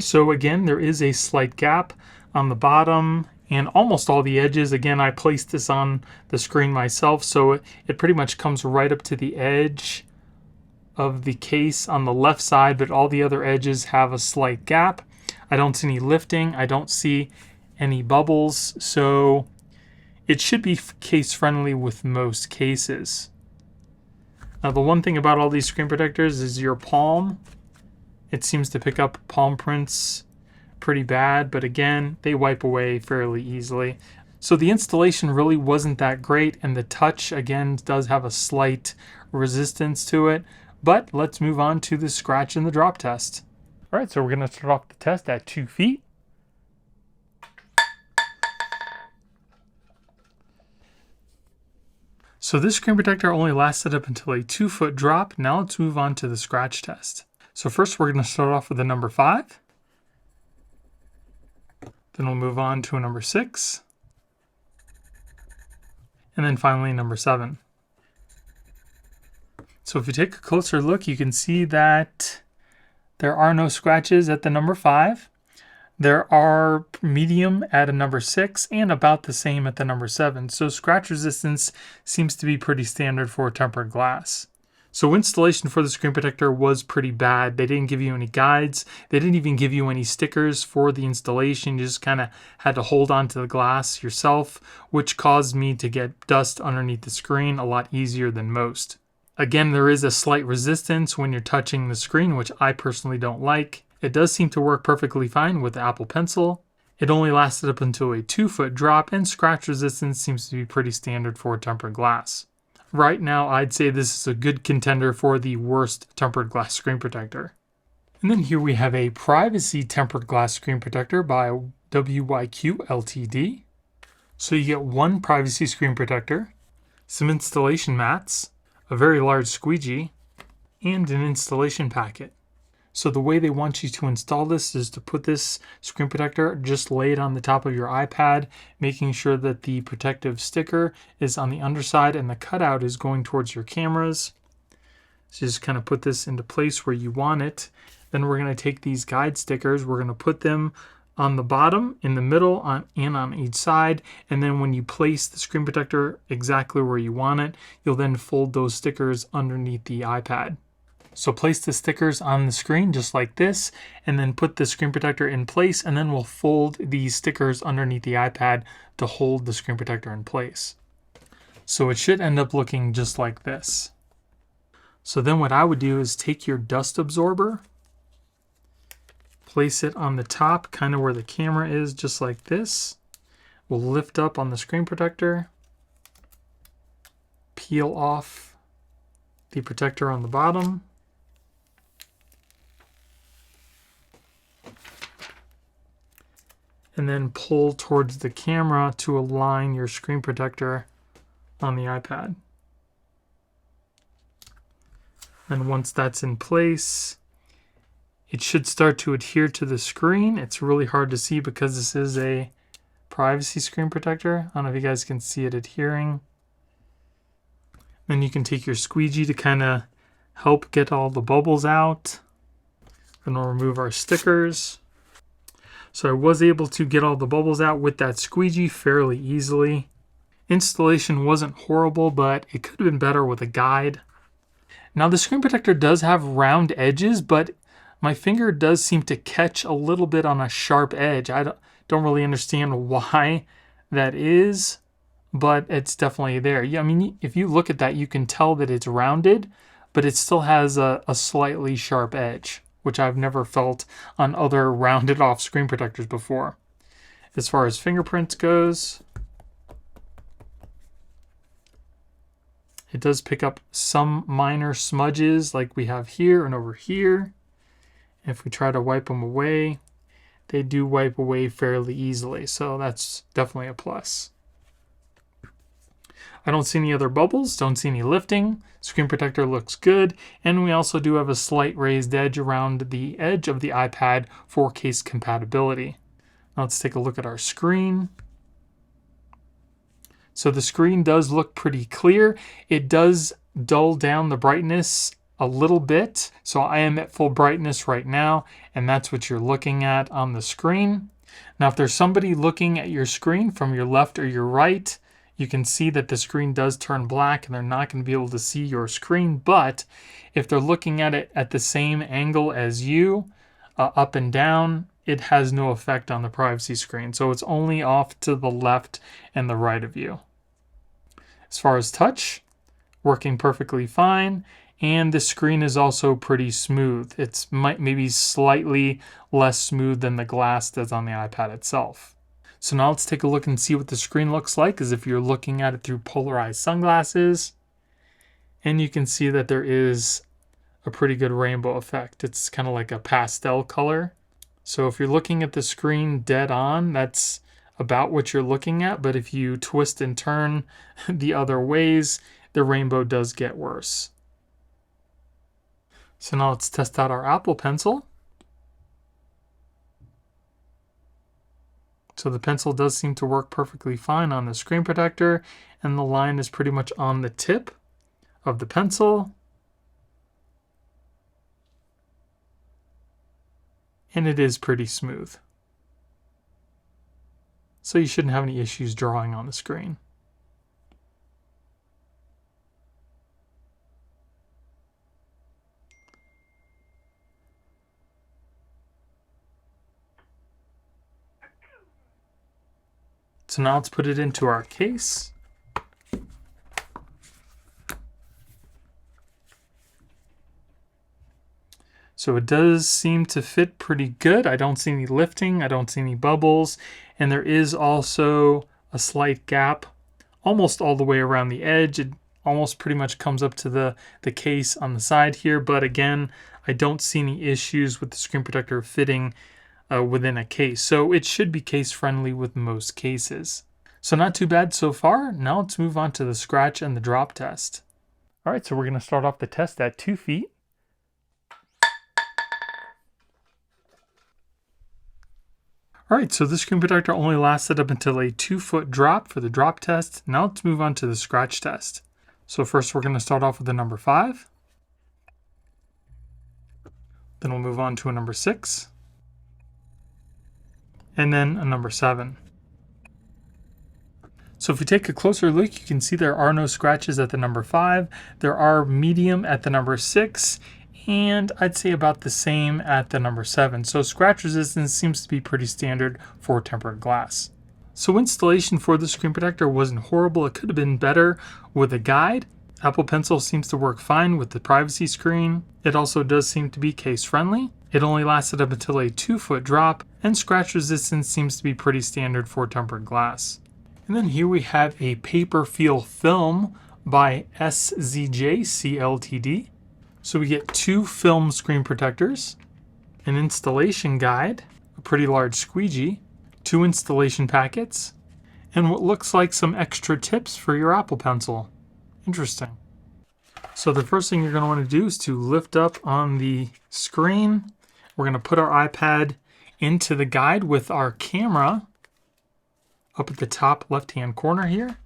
So again, there is a slight gap on the bottom and almost all the edges. Again, I placed this on the screen myself, so it pretty much comes right up to the edge of the case on the left side, but all the other edges have a slight gap. I don't see any lifting. I don't see any bubbles, so it should be case friendly with most cases. Now, the one thing about all these screen protectors is your palm. It seems to pick up palm prints pretty bad, but again, they wipe away fairly easily. So the installation really wasn't that great, and the touch, again, does have a slight resistance to it. But let's move on to the scratch and the drop test. All right, so we're going to start off the test at 2 feet. So this screen protector only lasted up until a 2-foot drop. Now let's move on to the scratch test. So first we're going to start off with a number 5. Then we'll move on to a number 6. And then finally number 7. So if you take a closer look, you can see that there are no scratches at the number 5. There are medium at a number 6 and about the same at the number 7. So scratch resistance seems to be pretty standard for tempered glass. So installation for the screen protector was pretty bad. They didn't give you any guides. They didn't even give you any stickers for the installation. You just kind of had to hold on to the glass yourself, which caused me to get dust underneath the screen a lot easier than most. Again, there is a slight resistance when you're touching the screen, which I personally don't like. It does seem to work perfectly fine with the Apple Pencil. It only lasted up until a 2-foot drop, and scratch resistance seems to be pretty standard for tempered glass. Right now, I'd say this is a good contender for the worst tempered glass screen protector. And then here we have a privacy tempered glass screen protector by WYQLTD. So you get one privacy screen protector, some installation mats, a very large squeegee, and an installation packet. So the way they want you to install this is to put this screen protector, just lay it on the top of your iPad, making sure that the protective sticker is on the underside and the cutout is going towards your cameras. So just kind of put this into place where you want it. Then we're going to take these guide stickers, we're going to put them on the bottom, in the middle, and on each side. And then when you place the screen protector exactly where you want it, you'll then fold those stickers underneath the iPad. So place the stickers on the screen just like this, and then put the screen protector in place, and then we'll fold these stickers underneath the iPad to hold the screen protector in place. So it should end up looking just like this. So then what I would do is take your dust absorber, place it on the top, kind of where the camera is, just like this. We'll lift up on the screen protector, peel off the protector on the bottom, and then pull towards the camera to align your screen protector on the iPad. And once that's in place, it should start to adhere to the screen. It's really hard to see because this is a privacy screen protector. I don't know if you guys can see it adhering. Then you can take your squeegee to kind of help get all the bubbles out. Then we'll remove our stickers. So I was able to get all the bubbles out with that squeegee fairly easily. Installation wasn't horrible, but it could have been better with a guide. Now the screen protector does have round edges, but my finger does seem to catch a little bit on a sharp edge. I don't really understand why that is, but it's definitely there. Yeah, I mean, if you look at that, you can tell that it's rounded, but it still has a slightly sharp edge, which I've never felt on other rounded off screen protectors before. As far as fingerprints goes, It does pick up some minor smudges like we have here and over here. If we try to wipe them away, they do wipe away fairly easily, so that's definitely a plus. I don't see any other bubbles, don't see any lifting. Screen protector looks good, and we also do have a slight raised edge around the edge of the iPad for case compatibility. Now let's take a look at our screen. So the screen does look pretty clear. It does dull down the brightness a little bit. So I am at full brightness right now, and that's what you're looking at on the screen. Now, if there's somebody looking at your screen from your left or your right, you can see that the screen does turn black and they're not going to be able to see your screen. But if they're looking at it at the same angle as you, up and down, it has no effect on the privacy screen. So it's only off to the left and the right of you. As far as touch, working perfectly fine, and the screen is also pretty smooth. It's maybe slightly less smooth than the glass does on the iPad itself. So now let's take a look and see what the screen looks like as if you're looking at it through polarized sunglasses. And you can see that there is a pretty good rainbow effect. It's kind of like a pastel color. So if you're looking at the screen dead on, that's about what you're looking at, but if you twist and turn the other ways, the rainbow does get worse. So now let's test out our Apple Pencil. So the pencil does seem to work perfectly fine on the screen protector, and the line is pretty much on the tip of the pencil. And it is pretty smooth. So you shouldn't have any issues drawing on the screen. So now let's put it into our case. So it does seem to fit pretty good. I don't see any lifting, I don't see any bubbles, and there is also a slight gap almost all the way around the edge. It almost pretty much comes up to the case on the side here, but again, I don't see any issues with the screen protector fitting within a case. So it should be case friendly with most cases. So not too bad so far. Now let's move on to the scratch and the drop test. All right, so we're gonna start off the test at 2 feet. All right, so this screen protector only lasted up until a 2-foot drop for the drop test. Now let's move on to the scratch test. So first we're gonna start off with a number 5. Then we'll move on to a number 6. And then a number 7. So if we take a closer look, you can see there are no scratches at the number 5. There are medium at the number 6, and I'd say about the same at the number 7. So scratch resistance seems to be pretty standard for tempered glass. So installation for the screen protector wasn't horrible. It could have been better with a guide. Apple Pencil seems to work fine with the privacy screen. It also does seem to be case friendly. It only lasted up until a 2-foot drop, and scratch resistance seems to be pretty standard for tempered glass. And then here we have a paper feel film by SZJCLTD. So we get 2 film screen protectors, an installation guide, a pretty large squeegee, 2 installation packets, and what looks like some extra tips for your Apple Pencil. Interesting. So the first thing you're going to want to do is to lift up on the screen. We're going to put our iPad into the guide with our camera up at the top left-hand corner here.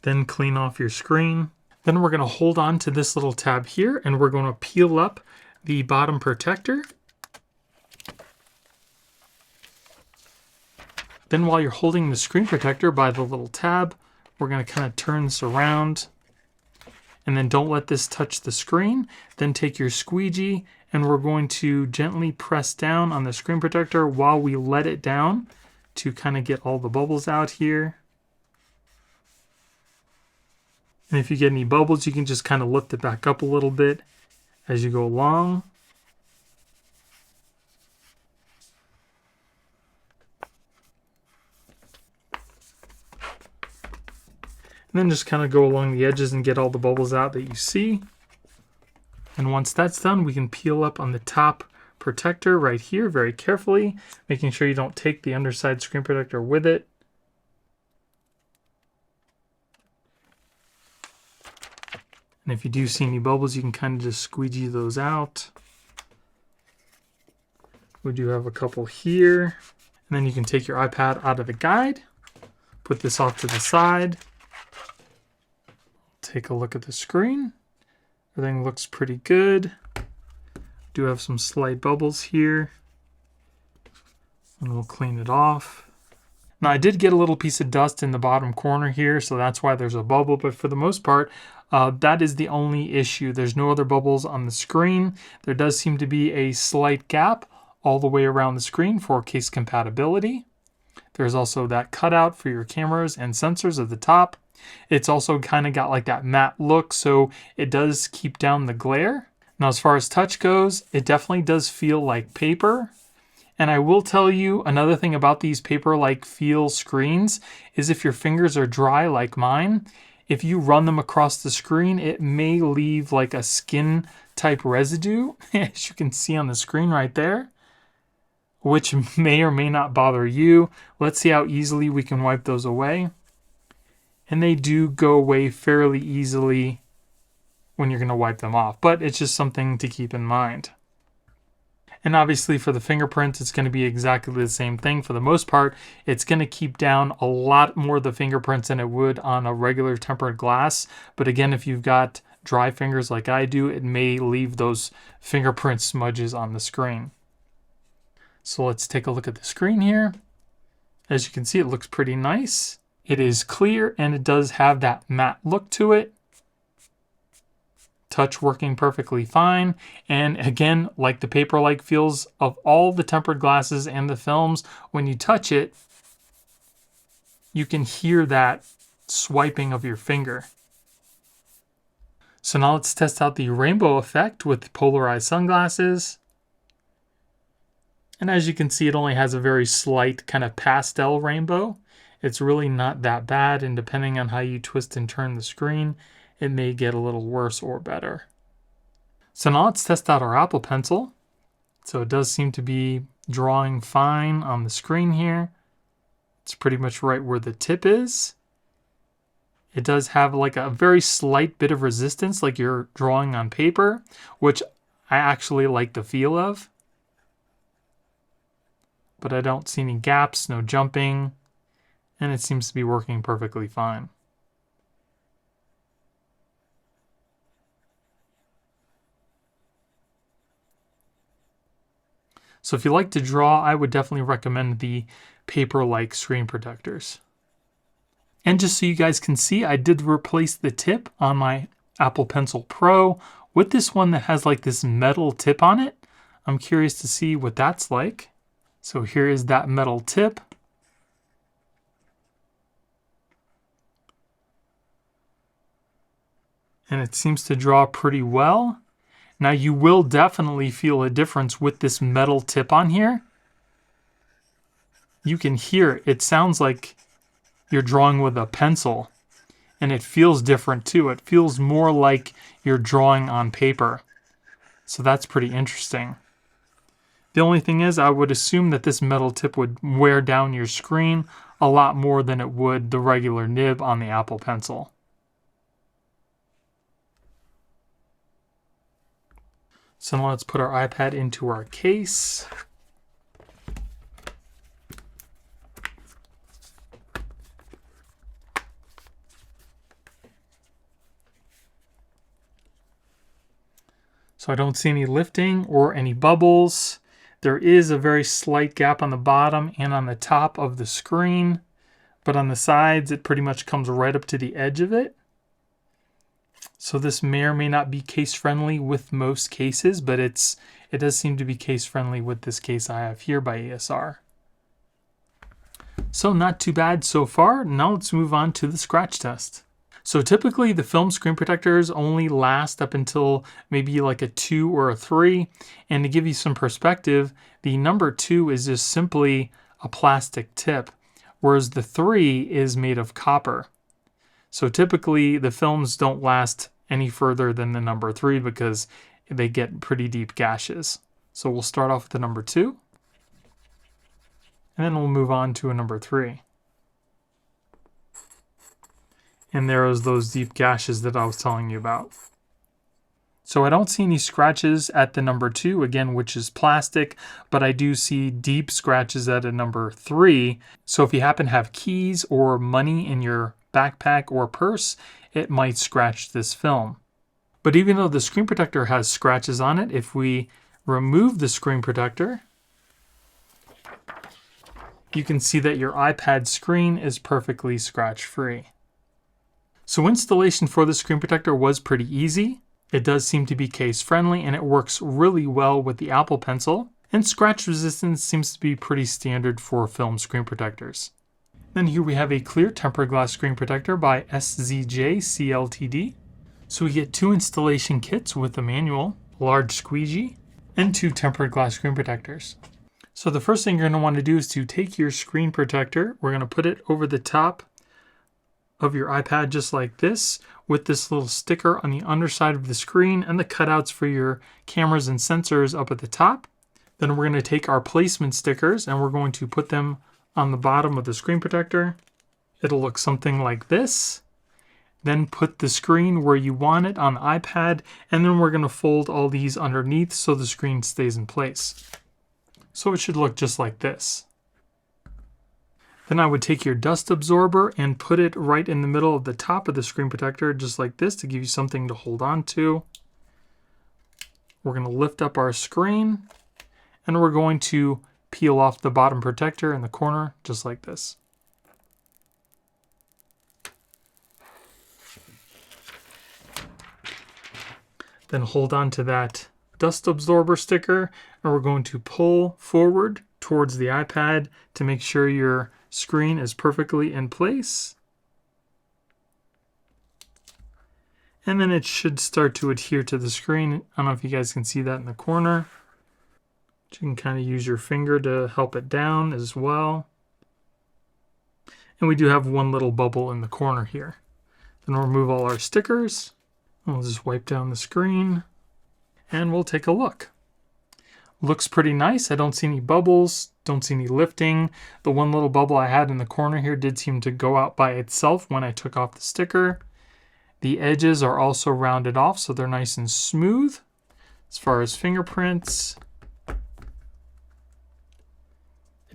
Then clean off your screen. Then we're going to hold on to this little tab here, and we're going to peel up the bottom protector. Then while you're holding the screen protector by the little tab, we're going to kind of turn this around, and then don't let this touch the screen. Then take your squeegee, and we're going to gently press down on the screen protector while we let it down to kind of get all the bubbles out here. And if you get any bubbles, you can just kind of lift it back up a little bit as you go along. And And then just kind of go along the edges and get all the bubbles out that you see. And once that's done, we can peel up on the top protector right here very carefully, making sure you don't take the underside screen protector with it. And if you do see any bubbles, you can kind of just squeegee those out. We do have a couple here. And then you can take your iPad out of the guide, put this off to the side. Take a look at the screen. Everything looks pretty good. Do have some slight bubbles here. And we'll clean it off. Now I did get a little piece of dust in the bottom corner here, so that's why there's a bubble, but for the most part, that is the only issue. There's no other bubbles on the screen. There does seem to be a slight gap all the way around the screen for case compatibility. There's also that cutout for your cameras and sensors at the top. It's also kind of got like that matte look, so it does keep down the glare. Now as far as touch goes, it definitely does feel like paper. And I will tell you another thing about these paper-like feel screens is if your fingers are dry like mine, if you run them across the screen, it may leave like a skin type residue, as you can see on the screen right there, which may or may not bother you. Let's see how easily we can wipe those away. And they do go away fairly easily when you're going to wipe them off, but it's just something to keep in mind. And obviously for the fingerprints, it's going to be exactly the same thing. For the most part, it's going to keep down a lot more of the fingerprints than it would on a regular tempered glass. But again, if you've got dry fingers like I do, it may leave those fingerprint smudges on the screen. So let's take a look at the screen here. As you can see, it looks pretty nice. It is clear and it does have that matte look to it. Touch working perfectly fine. And again, like the paper-like feels of all the tempered glasses and the films, when you touch it, you can hear that swiping of your finger. So now let's test out the rainbow effect with polarized sunglasses. And as you can see, it only has a very slight kind of pastel rainbow. It's really not that bad, and depending on how you twist and turn the screen, it may get a little worse or better. So now let's test out our Apple Pencil. So it does seem to be drawing fine on the screen here. It's pretty much right where the tip is. It does have like a very slight bit of resistance like you're drawing on paper, which I actually like the feel of. But I don't see any gaps, no jumping, and it seems to be working perfectly fine. So if you like to draw, I would definitely recommend the paper-like screen protectors. And just so you guys can see, I did replace the tip on my Apple Pencil Pro with this one that has like this metal tip on it. I'm curious to see what that's like. So here is that metal tip. And it seems to draw pretty well. Now you will definitely feel a difference with this metal tip on here. You can hear it. It sounds like you're drawing with a pencil. And it feels different too. It feels more like you're drawing on paper. So that's pretty interesting. The only thing is, I would assume that this metal tip would wear down your screen a lot more than it would the regular nib on the Apple Pencil. So now let's put our iPad into our case. So I don't see any lifting or any bubbles. There is a very slight gap on the bottom and on the top of the screen, but on the sides it pretty much comes right up to the edge of it. So this may or may not be case friendly with most cases, but it does seem to be case friendly with this case I have here by ESR. So not too bad so far. Now let's move on to the scratch test. So typically the film screen protectors only last up until maybe like a 2 or a 3. And to give you some perspective, the number 2 is just simply a plastic tip, whereas the 3 is made of copper. So typically the films don't last any further than the number 3 because they get pretty deep gashes. So we'll start off with the number 2, and then we'll move on to a number 3. And there is those deep gashes that I was telling you about. So I don't see any scratches at the number 2, again, which is plastic, but I do see deep scratches at a number 3. So if you happen to have keys or money in your backpack or purse, it might scratch this film. But even though the screen protector has scratches on it, if we remove the screen protector, you can see that your iPad screen is perfectly scratch-free. So installation for the screen protector was pretty easy. It does seem to be case friendly and it works really well with the Apple Pencil, and scratch resistance seems to be pretty standard for film screen protectors. Then here we have a clear tempered glass screen protector by SZJCLTD. So we get 2 installation kits with a manual, large squeegee, and 2 tempered glass screen protectors. So the first thing you're going to want to do is to take your screen protector. We're going to put it over the top of your iPad just like this, with this little sticker on the underside of the screen and the cutouts for your cameras and sensors up at the top. Then we're going to take our placement stickers and we're going to put them on the bottom of the screen protector. It'll look something like this. Then put the screen where you want it on the iPad, and then we're going to fold all these underneath so the screen stays in place. So it should look just like this. Then I would take your dust absorber and put it right in the middle of the top of the screen protector, just like this, to give you something to hold on to. We're going to lift up our screen, and we're going to peel off the bottom protector in the corner, just like this. Then hold on to that dust absorber sticker, and we're going to pull forward towards the iPad to make sure your screen is perfectly in place. And then it should start to adhere to the screen. I don't know if you guys can see that in the corner. You can kind of use your finger to help it down as well. And we do have one little bubble in the corner here. Then we'll remove all our stickers. We'll just wipe down the screen and we'll take a look. Looks pretty nice. I don't see any bubbles, don't see any lifting. The one little bubble I had in the corner here did seem to go out by itself when I took off the sticker. The edges are also rounded off, so they're nice and smooth. As far as fingerprints, it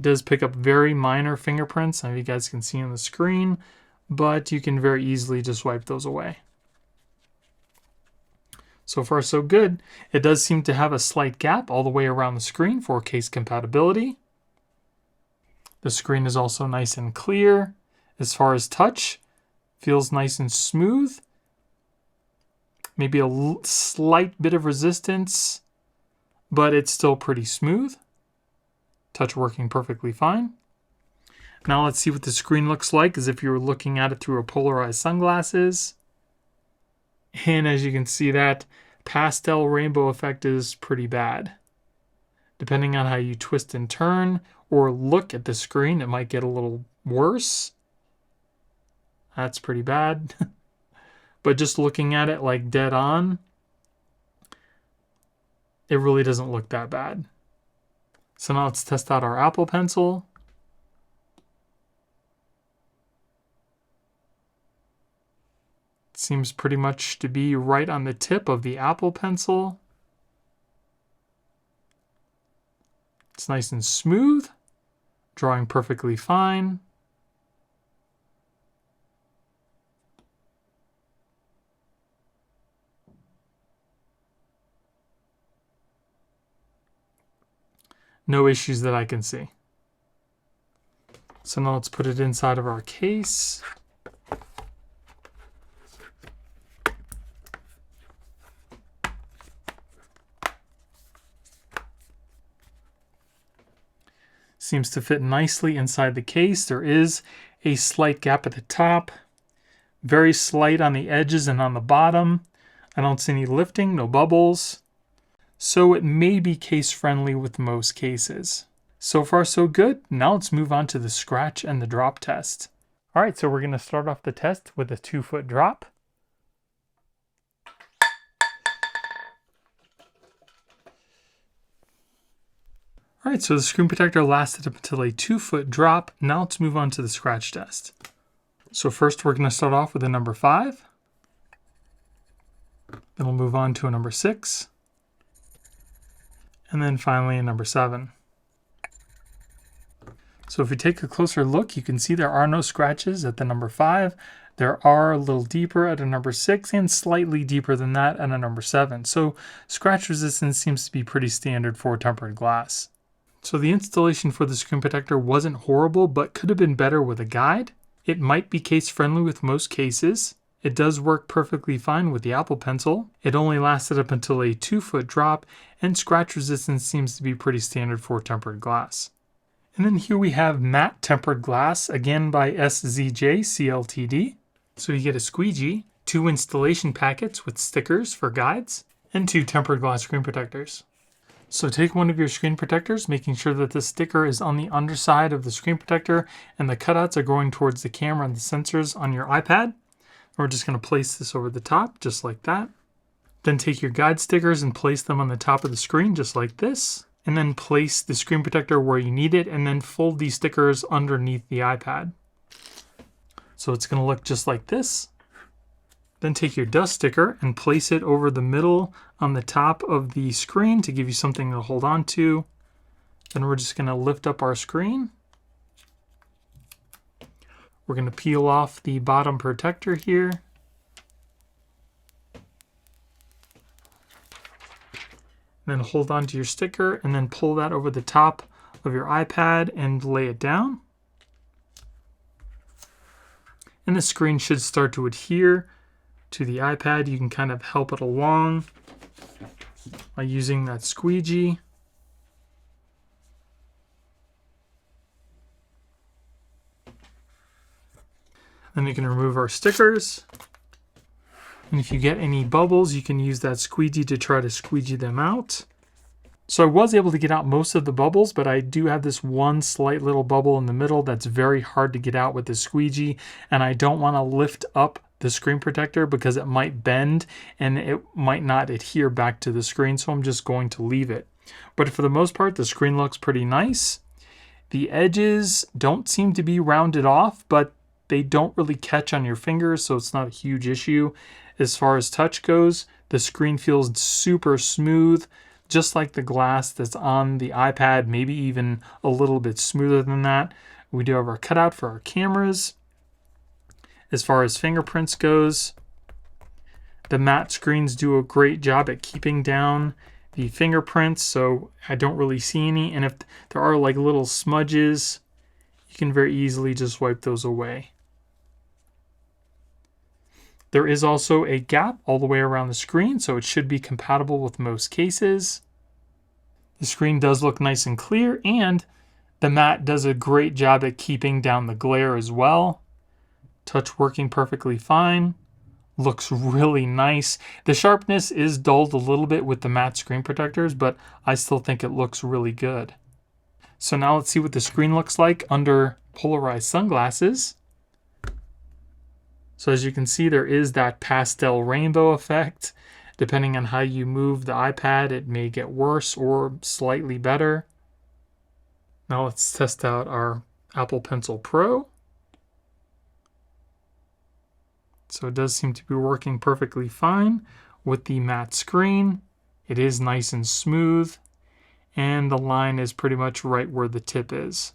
does pick up very minor fingerprints, as you guys can see on the screen, but you can very easily just wipe those away. So far, so good. It does seem to have a slight gap all the way around the screen for case compatibility. The screen is also nice and clear. As far as touch, feels nice and smooth. Maybe a slight bit of resistance, but it's still pretty smooth. Touch working perfectly fine. Now let's see what the screen looks like as if you were looking at it through a polarized sunglasses. And as you can see, that pastel rainbow effect is pretty bad. Depending on how you twist and turn or look at the screen, it might get a little worse. That's pretty bad. But just looking at it like dead on, it really doesn't look that bad. So now let's test out our Apple Pencil. Seems pretty much to be right on the tip of the Apple Pencil. It's nice and smooth, drawing perfectly fine. No issues that I can see. So now let's put it inside of our case. Seems to fit nicely inside the case. There is a slight gap at the top, very slight on the edges and on the bottom. I don't see any lifting, no bubbles. So it may be case friendly with most cases. So far so good. Now let's move on to the scratch and the drop test. All right, so we're going to start off the test with a 2-foot drop. All right, so the screen protector lasted up until a 2-foot drop. Now let's move on to the scratch test. So first we're going to start off with a number 5. Then we'll move on to a number 6. And then finally a number 7. So if we take a closer look, you can see there are no scratches at the number 5. There are a little deeper at a number 6 and slightly deeper than that at a number 7. So scratch resistance seems to be pretty standard for tempered glass. So the installation for the screen protector wasn't horrible, but could have been better with a guide. It might be case friendly with most cases. It does work perfectly fine with the Apple Pencil. It only lasted up until a 2-foot drop, and scratch resistance seems to be pretty standard for tempered glass. And then here we have matte tempered glass, again by SZJCLTD. So you get a squeegee, 2 installation packets with stickers for guides, and 2 tempered glass screen protectors. So take one of your screen protectors, making sure that the sticker is on the underside of the screen protector and the cutouts are going towards the camera and the sensors on your iPad. We're just going to place this over the top, just like that. Then take your guide stickers and place them on the top of the screen, just like this. And then place the screen protector where you need it, and then fold these stickers underneath the iPad. So it's going to look just like this. Then take your dust sticker and place it over the middle on the top of the screen to give you something to hold on to. Then we're just going to lift up our screen. We're going to peel off the bottom protector here. Then hold on to your sticker and then pull that over the top of your iPad and lay it down. And the screen should start to adhere to the iPad. You can kind of help it along by using that squeegee. Then you can remove our stickers. And if you get any bubbles, you can use that squeegee to try to squeegee them out. So I was able to get out most of the bubbles, but I do have this one slight little bubble in the middle that's very hard to get out with the squeegee, and I don't want to lift up the screen protector because it might bend and it might not adhere back to the screen, so I'm just going to leave it. But for the most part, the screen looks pretty nice. The edges don't seem to be rounded off, but they don't really catch on your fingers, so it's not a huge issue. As far as touch goes, the screen feels super smooth, just like the glass that's on the iPad, maybe even a little bit smoother than that. We do have our cutout for our cameras. As far as fingerprints goes, the matte screens do a great job at keeping down the fingerprints, so I don't really see any. And if there are like little smudges, you can very easily just wipe those away. There is also a gap all the way around the screen, so it should be compatible with most cases. The screen does look nice and clear, and the matte does a great job at keeping down the glare as well. Touch working perfectly fine. Looks really nice. The sharpness is dulled a little bit with the matte screen protectors, but I still think it looks really good. So now let's see what the screen looks like under polarized sunglasses. So as you can see, there is that pastel rainbow effect. Depending on how you move the iPad, it may get worse or slightly better. Now let's test out our Apple Pencil Pro. So it does seem to be working perfectly fine with the matte screen. It is nice and smooth, and the line is pretty much right where the tip is.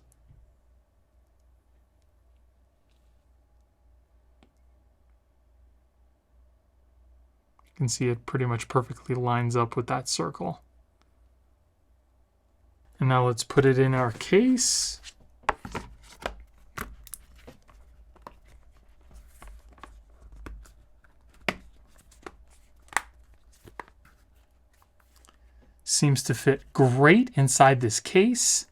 You can see it pretty much perfectly lines up with that circle. And now let's put it in our case. Seems to fit great inside this case.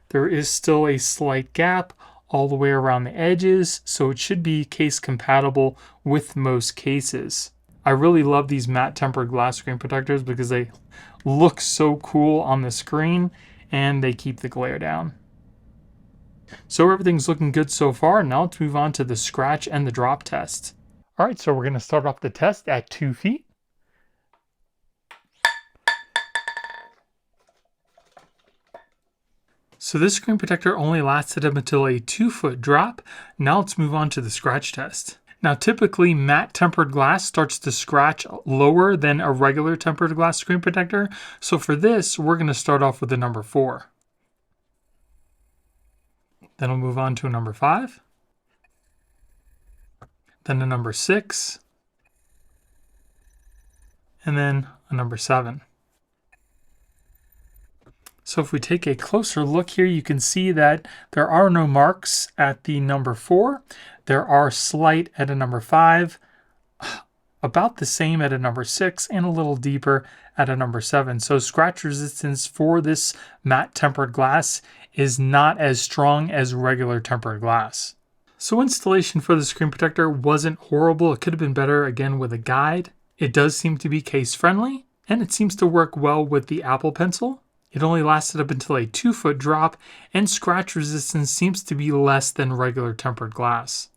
There is still a slight gap all the way around the edges, so it should be case compatible with most cases. I really love these matte tempered glass screen protectors because they look so cool on the screen and they keep the glare down. So everything's looking good so far. Now let's move on to the scratch and the drop test. All right, so we're going to start off the test at 2 feet. So this screen protector only lasted up until a 2-foot drop. Now let's move on to the scratch test. Now typically matte tempered glass starts to scratch lower than a regular tempered glass screen protector. So for this, we're going to start off with the number 4. Then we'll move on to a number 5. Then a number 6. And then a number 7. So if we take a closer look here, you can see that there are no marks at the number 4. There are slight at a number 5, about the same at a number 6, and a little deeper at a number 7. So scratch resistance for this matte tempered glass is not as strong as regular tempered glass. So installation for the screen protector wasn't horrible. It could have been better, again, with a guide. It does seem to be case friendly, and it seems to work well with the Apple Pencil. It only lasted up until a 2-foot drop, and scratch resistance seems to be less than regular tempered glass.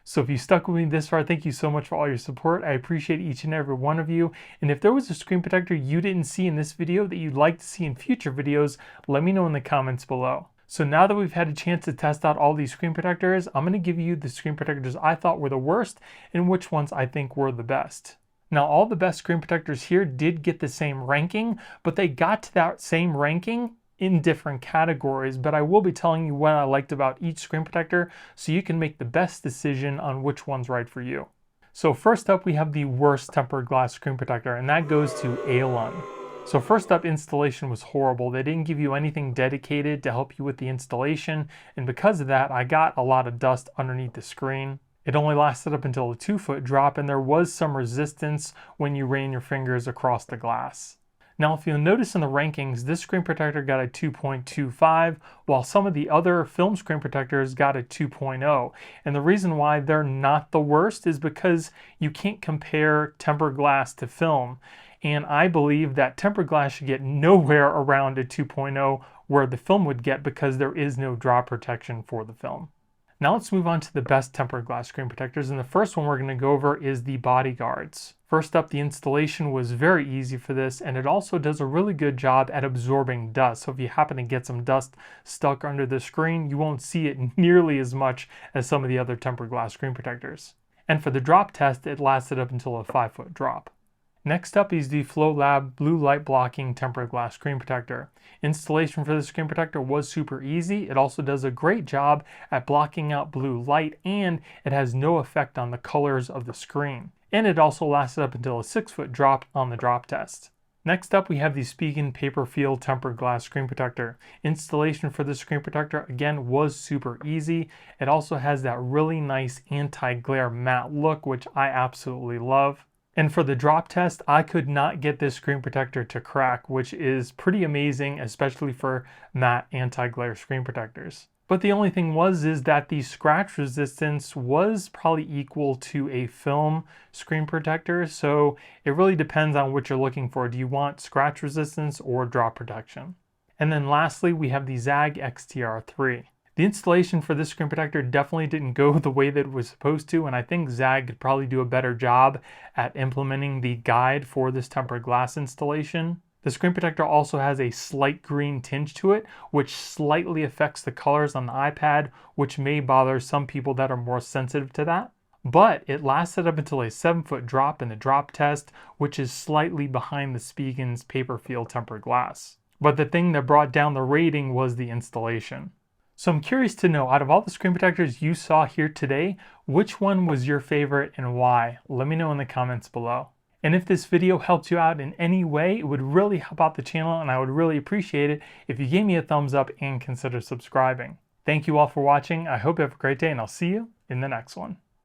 So if you stuck with me this far, thank you so much for all your support. I appreciate each and every one of you. And if there was a screen protector you didn't see in this video that you'd like to see in future videos, let me know in the comments below. So now that we've had a chance to test out all these screen protectors, I'm going to give you the screen protectors I thought were the worst and which ones I think were the best. Now, all the best screen protectors here did get the same ranking, but they got to that same ranking in different categories. But I will be telling you what I liked about each screen protector so you can make the best decision on which one's right for you. So first up, we have the worst tempered glass screen protector, and that goes to Ailun. So first up, installation was horrible. They didn't give you anything dedicated to help you with the installation, and because of that, I got a lot of dust underneath the screen. It only lasted up until a 2-foot drop, and there was some resistance when you ran your fingers across the glass. Now, if you'll notice in the rankings, this screen protector got a 2.25, while some of the other film screen protectors got a 2.0. And the reason why they're not the worst is because you can't compare tempered glass to film. And I believe that tempered glass should get nowhere around a 2.0 where the film would get, because there is no drop protection for the film. Now let's move on to the best tempered glass screen protectors, and the first one we're going to go over is the Bodyguardz. First up, the installation was very easy for this, and it also does a really good job at absorbing dust. So if you happen to get some dust stuck under the screen, you won't see it nearly as much as some of the other tempered glass screen protectors. And for the drop test, it lasted up until a 5-foot drop. Next up is the FLOLAB blue light blocking tempered glass screen protector. Installation for this screen protector was super easy. It also does a great job at blocking out blue light, and it has no effect on the colors of the screen. And it also lasted up until a 6-foot drop on the drop test. Next up, we have the Spigen Paper Field tempered glass screen protector. Installation for this screen protector, again, was super easy. It also has that really nice anti-glare matte look, which I absolutely love. And for the drop test, I could not get this screen protector to crack, which is pretty amazing, especially for matte anti-glare screen protectors. But the only thing is that the scratch resistance was probably equal to a film screen protector, so it really depends on what you're looking for. Do you want scratch resistance or drop protection? And then lastly, we have the Zagg XTR3. The installation for this screen protector definitely didn't go the way that it was supposed to, and I think Zagg could probably do a better job at implementing the guide for this tempered glass installation. The screen protector also has a slight green tinge to it, which slightly affects the colors on the iPad, which may bother some people that are more sensitive to that. But it lasted up until a 7-foot drop in the drop test, which is slightly behind the Spigen's Paper Field tempered glass. But the thing that brought down the rating was the installation. So I'm curious to know, out of all the screen protectors you saw here today, which one was your favorite and why? Let me know in the comments below. And if this video helped you out in any way, it would really help out the channel, and I would really appreciate it if you gave me a thumbs up and consider subscribing. Thank you all for watching. I hope you have a great day, and I'll see you in the next one.